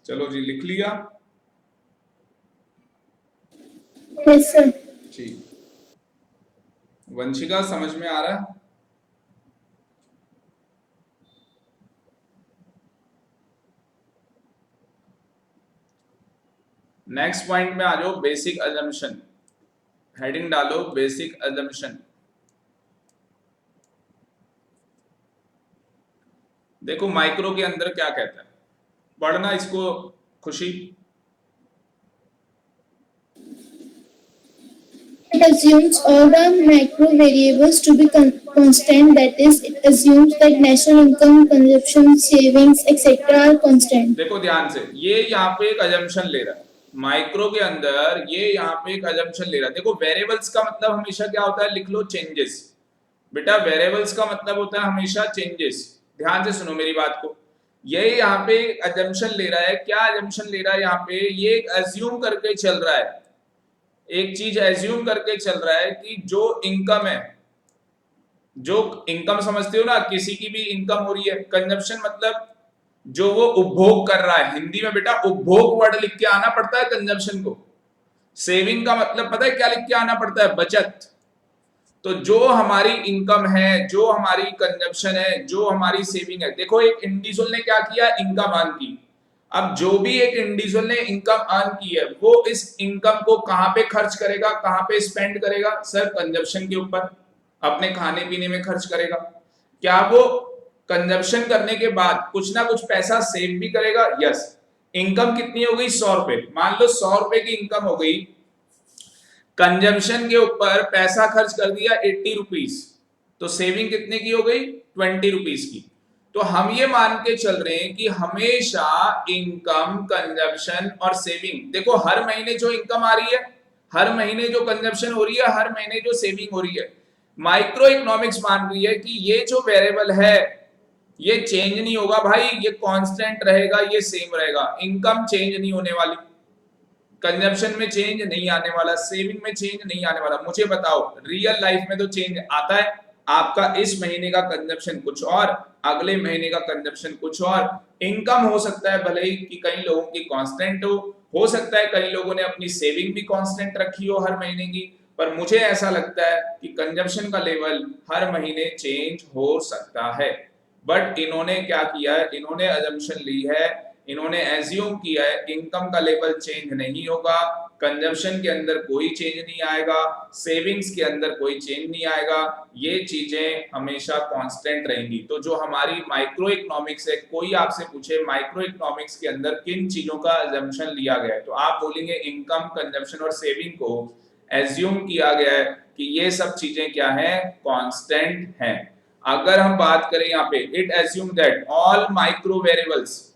चलो जी लिख लिया Yes, sir. जी। वंशिका समझ में आ रहा है? नेक्स्ट पॉइंट में आ जाओ, बेसिक अजम्पशन। हेडिंग डालो बेसिक अजम्पशन। देखो माइक्रो के अंदर क्या कहता है, पढ़ना इसको खुशी। It assumes all the macro variables to be constant. That is, it assumes that national income, consumption, savings, etc. are constant. देखो ध्यान से, ये यहाँ पे एक अजम्पशन ले रहा है माइक्रो के अंदर, ये यहाँ पे एक अजम्पशन ले रहा है। देखो वेरिएबल्स का मतलब हमेशा क्या होता है, लिख लो चेंजेस। बेटा वेरिएबल्स का मतलब होता है हमेशा चेंजेस। ध्यान से सुनो मेरी बात को, ये यहाँ पे अजम्पशन ले रहा है। क्या अजम्पशन ले रहा है यहाँ पे, ये अज्यूम करके चल रहा है, एक चीज एज्यूम करके चल रहा है कि जो इनकम है, जो इनकम समझते हो ना, किसी की भी इनकम हो रही है, कंजम्पशन मतलब जो वो उपभोग कर रहा है। हिंदी में बेटा उपभोग वर्ड लिख के आना पड़ता है कंजम्पशन को। सेविंग का मतलब पता है क्या लिख के आना पड़ता है, बचत। तो जो हमारी इनकम है, जो हमारी कंजम्पशन है, जो हमारी सेविंग है, देखो एक इंडिविजुअल ने क्या किया, इनकम अर्न की। अब जो भी एक इंडिविजुअल ने इनकम अर्न की है, वो इस इनकम को कहां पे खर्च करेगा, कहां पे स्पेंड करेगा? सर कंजम्पशन के ऊपर, अपने खाने पीने में खर्च करेगा। क्या वो कंजप्शन करने के बाद कुछ ना कुछ पैसा सेव भी करेगा। यस, इनकम कितनी हो गई? 100 रुपए। मान लो 100 रुपए की इनकम हो गई, कंजम्पशन के ऊपर पैसा खर्च कर दिया 80 रुपीज, तो सेविंग कितने की हो गई? 20 रुपीज की। तो हम ये मान के चल रहे हैं कि हमेशा इनकम, कंजम्पशन और सेविंग, देखो हर महीने जो इनकम आ रही है, हर महीने जो कंजम्पशन हो रही है, हर महीने जो सेविंग हो रही है, माइक्रो इकोनॉमिक्स मान रही है कि ये जो वेरिएबल है ये चेंज नहीं होगा भाई, ये कांस्टेंट रहेगा, ये सेम रहेगा। इनकम चेंज नहीं होने वाली, कंजम्पशन में चेंज नहीं आने वाला, सेविंग में चेंज नहीं आने वाला। मुझे बताओ, रियल लाइफ में तो चेंज आता है। आपका इस महीने का कंजम्पशन कुछ और, अगले महीने का कंजम्पशन कुछ और। इनकम हो सकता है भले ही कि कई लोगों की कांस्टेंट हो सकता है कई लोगों ने अपनी सेविंग भी कांस्टेंट रखी हो हर महीने की, पर मुझे ऐसा लगता है कि कंजम्पशन का लेवल हर महीने चेंज हो सकता है। बट इन्होंने क्या किया है, इन्होंने अजम्पशन ली है, इन्होंने एज्यूम किया है इनकम का लेवल चेंज नहीं होगा, कंजम्पशन के अंदर कोई चेंज नहीं आएगा, सेविंग्स के अंदर कोई चेंज नहीं आएगा, ये चीजें हमेशा कांस्टेंट रहेंगी। तो जो हमारी माइक्रो इकोनॉमिक्स है, कोई आपसे पूछे माइक्रो इकोनॉमिक्स के अंदर किन चीजों का अजम्पशन लिया गया है, तो आप बोलेंगे इनकम, कंजम्पशन और सेविंग को एज्यूम किया गया है कि ये सब चीजें क्या है? कांस्टेंट हैं। अगर हम बात करें यहाँ पे, it assume that all micro variables,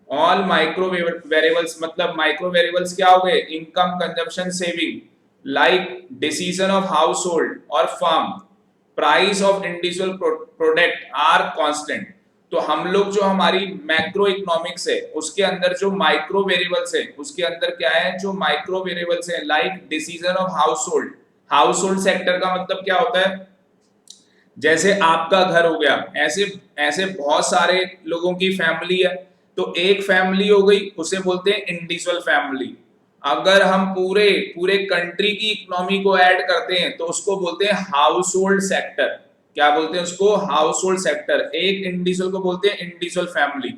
all micro variables मतलब माइक्रो वेरिएबल्स क्या हो गए? Income, consumption, saving, like decision of household और firm, price of individual product are constant. तो हम लोग जो हमारी मैक्रो इकोनॉमिक्स है उसके अंदर जो माइक्रो वेरिएबल्स है उसके अंदर क्या है? जो माइक्रो वेरिएबल्स है like decision of house hold. House hold sector का मतलब क्या होता है? जैसे आपका घर हो गया, ऐसे ऐसे बहुत सारे लोगों की फैमिली है, तो एक फैमिली हो गई, उसे बोलते हैं इंडिविजुअल फैमिली। अगर हम पूरे कंट्री की इकोनॉमी को ऐड करते हैं तो उसको बोलते हैं हाउस होल्ड सेक्टर। क्या बोलते हैं उसको? House hold sector. एक इंडिविजुअल को बोलते हैं इंडिविजुअल फैमिली,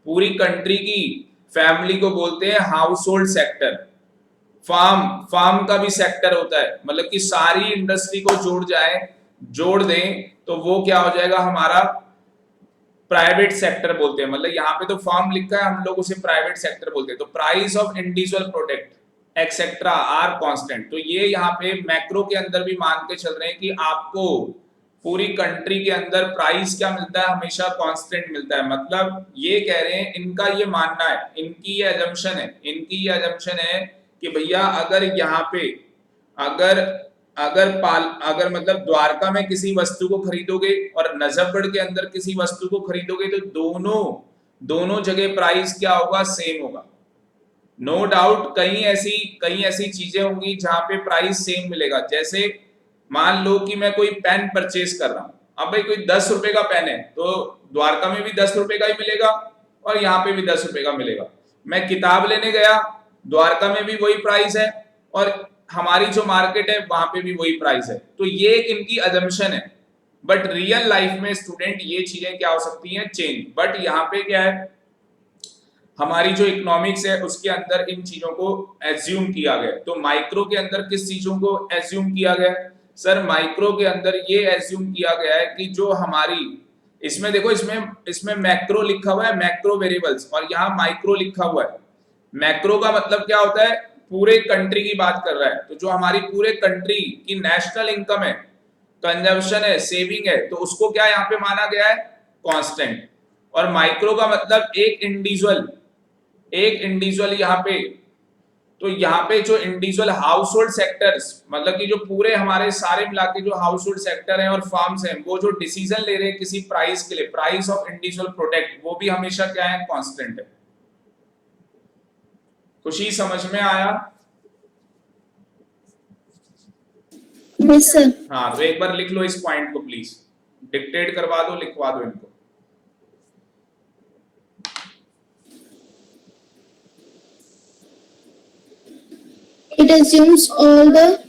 पूरी कंट्री की फैमिली को बोलते हैं हाउस होल्ड सेक्टर। फार्म का भी सेक्टर होता है, मतलब कि सारी इंडस्ट्री को जोड़ दें तो वो क्या हो जाएगा? हमारा प्राइवेट सेक्टर बोलते हैं। मतलब यहाँ पे तो फार्म लिखा है, हम लोग उसे प्राइवेट सेक्टर बोलते हैं। तो price of individual product etcetera are constant. तो ये यहाँ पे मैक्रो के अंदर भी मान के चल रहे हैं कि आपको पूरी कंट्री के अंदर प्राइस क्या मिलता है? हमेशा कांस्टेंट मिलता है। मतलब ये कह रहे हैं, इनका ये मानना है, इनकी ये अजम्पशन है कि भैया अगर यहाँ पे अगर मतलब द्वारका में किसी वस्तु को खरीदोगे और नजफगढ़ के अंदर किसी वस्तु को खरीदोगे तो दोनों जगह प्राइस क्या होगा? सेम होगा। नो डाउट कई ऐसी चीजें होंगी जहां पे प्राइस सेम मिलेगा। जैसे मान लो कि मैं कोई पेन परचेज कर रहा हूं, अब भाई कोई 10 रुपए का पेन है तो द्वारका में भी 10 रुपए का ही मिलेगा और यहाँ पे भी 10 रुपए का मिलेगा। मैं किताब लेने गया, द्वारका में भी वही प्राइस है और हमारी जो मार्केट है वहां पे भी वही प्राइस है। तो ये एक इनकी अजम्पशन है। बट रियल लाइफ में स्टूडेंट ये चीजें क्या हो सकती हैं? चेंज। बट यहाँ पे क्या है, हमारी जो इकोनॉमिक्स है उसके अंदर इन चीजों को एज्यूम किया गया। तो माइक्रो के अंदर किस चीजों को एज्यूम किया गया? सर माइक्रो के अंदर ये एज्यूम किया गया है कि जो हमारी, इसमें देखो, इसमें मैक्रो लिखा हुआ है, मैक्रो वेरिएबल्स, और यहाँ माइक्रो लिखा हुआ है। मैक्रो का मतलब क्या होता है? पूरे कंट्री की बात कर रहा है। तो जो हमारी पूरे कंट्री की नेशनल इनकम है, कंजम्पशन है, सेविंग है, तो उसको क्या यहाँ पे माना गया है? कांस्टेंट। और माइक्रो का मतलब एक इंडिविजुअल यहाँ पे, तो यहाँ पे जो इंडिविजुअल हाउस होल्ड सेक्टर्स, मतलब कि जो पूरे हमारे सारे मिला के जो हाउस होल्ड सेक्टर है और फार्म्स हैं, वो जो डिसीजन ले रहे हैं किसी प्राइस के लिए, प्राइस ऑफ इंडिविजुअल प्रोडक्ट, वो भी हमेशा क्या है? कांस्टेंट है। खुशी समझ में आया? Yes, sir. हाँ, तो एक बार लिख लो इस पॉइंट को प्लीज, डिक्टेट करवा दो, लिखवा दो इनको। It assumes all the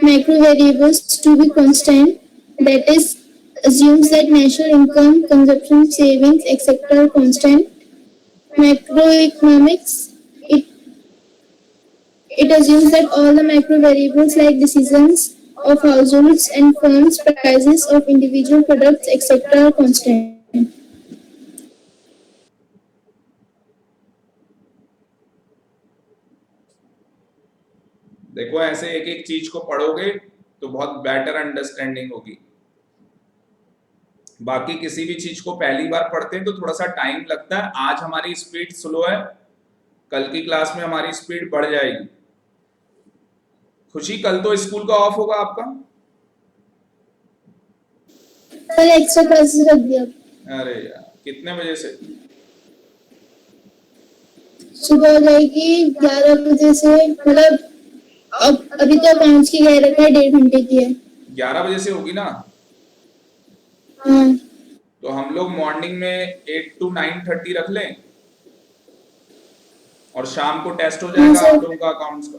macro variables to be constant. That is, assumes that national income, consumption, savings, etc. are constant. Macroeconomics, it assumes that all the macro variables like decisions of households and firms, prices of individual products, etc. are constant. देखो ऐसे एक एक चीज को पढ़ोगे तो बहुत better understanding होगी। बाकी किसी भी चीज को पहली बार पढ़ते हैं तो थोड़ा सा टाइम लगता है। आज हमारी स्पीड स्लो है, कल की क्लास में हमारी स्पीड बढ़ जाएगी। खुशी, कल तो स्कूल का ऑफ होगा आपका? सर एक्स्ट्रा क्लासेस रख दिया। अरे यार, कितने बजे से? सुबह हो जाएगी 11 बजे से, मतलब अब अभी तो 5 की कह रखा है, 1.5 घंटे की है। 11 बजे से होगी ना? हाँ तो हम लोग मॉर्निंग में 8 to 9:30 रख लें और शाम को टेस्ट हो जाएगा हाँ, सर। आप लोगों का अकाउंट्स का।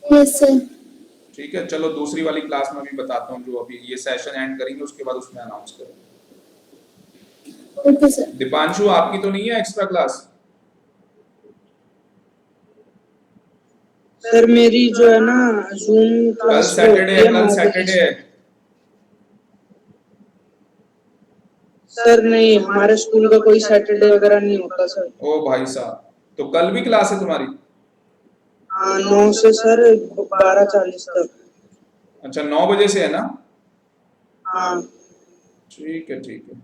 Yes sir. ठीक है, चलो दूसरी वाली क्लास में भी बताता हूँ, जो अभी ये सेशन एंड करेंगे उसके बाद उसमें अनाउंस करेंगे। Okay sir. दीपांशु, आपकी तो नहीं है एक्स्ट्रा क्लास? सर मेरी जो है ना जूम कल क्लास सैटरडे है, कल 9 सैटरडे बजे। है। सर नहीं, हमारे स्कूल का कोई सैटरडे वगैरह नहीं होता सर। ओ भाई साहब, तो कल भी क्लास है तुम्हारी? हाँ 9 से सर 12:40 तक। अच्छा, 9 बजे से है ना? हाँ ठीक है ठीक है,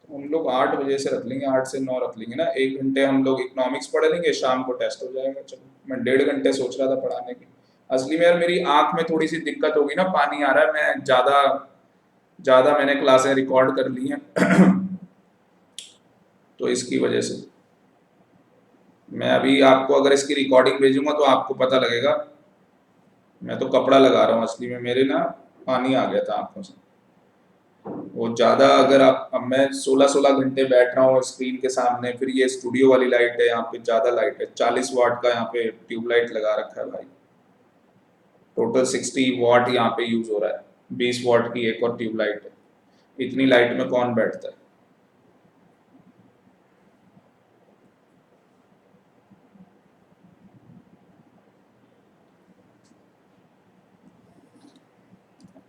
तो हम लोग 8 बजे से रख लेंगे, 8 से 9 रख लेंगे ना। 1 घंटे हम लोग इकोनॉमिक्स पढ़ लेंगे, शाम को टेस्ट हो जाएगा। चलो, मैं 1.5 घंटे सोच रहा था पढ़ाने की। असली में यार मेरी आंख में थोड़ी सी दिक्कत होगी ना, पानी आ रहा है, मैं ज्यादा ज्यादा मैंने क्लासें रिकॉर्ड कर ली हैं तो इसकी वजह से मैं अभी आपको अगर इसकी रिकॉर्डिंग भेजूंगा तो आपको पता लगेगा। मैं तो कपड़ा लगा रहा हूँ, असली में मेरे ना पानी आ गया था आंखों से। वो ज्यादा अगर आप, अब मैं 16-16 घंटे बैठ रहा हूँ स्क्रीन के सामने, फिर ये स्टूडियो वाली लाइट है, यहाँ पे ज्यादा लाइट है, 40 वाट का यहाँ पे ट्यूबलाइट लगा रखा है भाई। टोटल 60 वाट यहाँ पे यूज हो रहा है, 20 वाट की एक और ट्यूबलाइट है। इतनी लाइट में कौन बैठता है?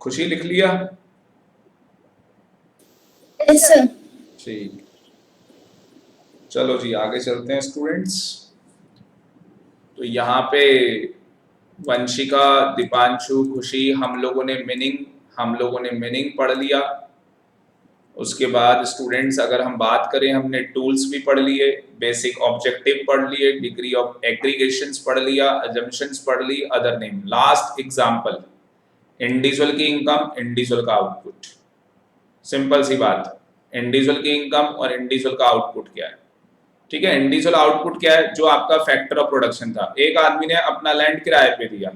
खुशी, लिख लिया? Yes sir. ठीक, चलो जी आगे चलते हैं स्टूडेंट्स। तो यहाँ पे वंशिका, दीपांशु, खुशी, हम लोगों ने मीनिंग पढ़ लिया। उसके बाद स्टूडेंट्स अगर हम बात करें, हमने टूल्स भी पढ़ लिए, बेसिक ऑब्जेक्टिव पढ़ लिए, डिग्री ऑफ एग्रीगेशंस पढ़ लिया, अजम्पशंस पढ़ ली, other name. Last example, individual की इनकम, इंडिविजुअल का आउटपुट। सिंपल सी बात, इंडिविजुअल की इनकम और इंडिविजुअल का आउटपुट क्या है। ठीक है, इंडिविजुअल आउटपुट क्या है? जो आपका फैक्टर ऑफ प्रोडक्शन था, एक आदमी ने अपना लैंड किराए पे दिया,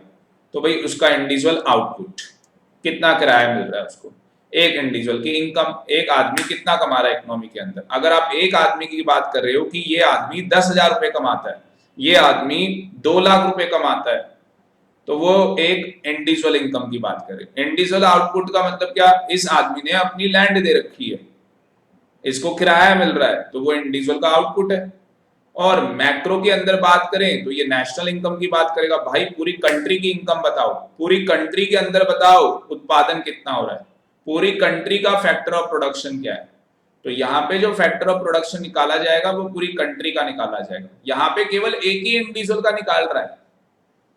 तो भाई उसका इंडिविजुअल आउटपुट कितना किराया मिल रहा है उसको। एक इंडिविजुअल की इनकम, एक आदमी कितना कमा रहा है इकोनॉमी के अंदर। अगर आप एक आदमी की बात कर रहे हो कि ये आदमी 10,000 रुपए कमाता है, ये आदमी 2 लाख रुपए कमाता है, तो वो एक इंडिविजुअल इनकम की बात करें। इंडिविजुअल आउटपुट का मतलब क्या? इस आदमी ने अपनी लैंड दे रखी है, इसको किराया मिल रहा है, तो वो इंडिविजुअल का आउटपुट है। और मैक्रो के अंदर बात करें तो ये नेशनल इनकम की बात करेगा। भाई पूरी कंट्री की इनकम बताओ, पूरी कंट्री के अंदर बताओ उत्पादन कितना हो रहा है, पूरी कंट्री का फैक्टर ऑफ प्रोडक्शन क्या है। तो यहाँ पे जो फैक्टर ऑफ प्रोडक्शन निकाला जाएगा वो पूरी कंट्री का निकाला जाएगा। यहाँ पे केवल एक ही इंडिविजुअल का निकाल रहा है,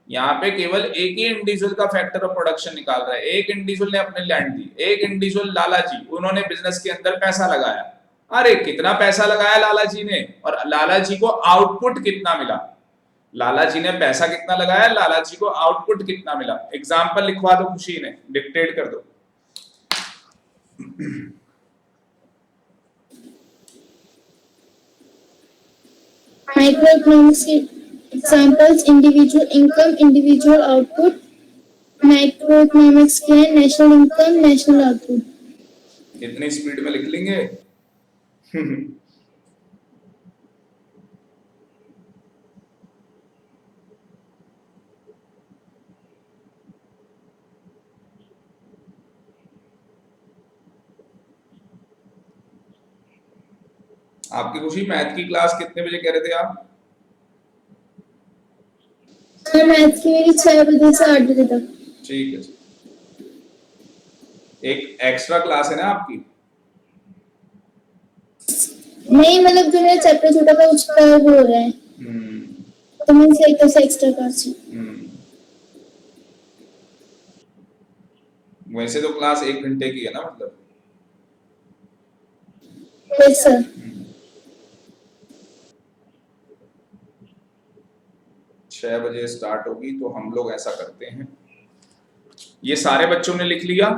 यहाँ पे केवल एक ही इंडिविजुअल का फैक्टर ऑफ प्रोडक्शन निकाल रहा है। एक इंडिविजुअल ने अपने लैंड दी, एक इंडिविजुअल लाला जी, उन्होंने बिजनेस के अंदर पैसा लगाया। अरे कितना पैसा लगाया लाला जी ने, और लाला जी को आउटपुट कितना मिला। लाला जी ने पैसा कितना लगाया, लाला जी को आउटपुट कितना मिला। एग्जाम्पल लिखवा दो खुशी ने, डिक्टेट कर दो। Microeconomics examples: individual income, individual output. Macroeconomics के हैं national income, national output। इतनी स्पीड में लिख लेंगे? आपकी खुशी, मैथ की क्लास कितने बजे कह रहे थे आप? सर मैथ्स की मेरी 6 बजे से 8 बजे तक। ठीक है, एक एक्स्ट्रा क्लास है ना आपकी? नहीं, मतलब जो मेरा चैप्टर छोटा था उसका वो हो रहा है। तुम्हें से एक से एक्स्ट्रा करছি वैसे तो क्लास 1 घंटे की है ना, मतलब यस सर 6 बजे स्टार्ट होगी। तो हम लोग ऐसा करते हैं, ये सारे बच्चों ने लिख लिया।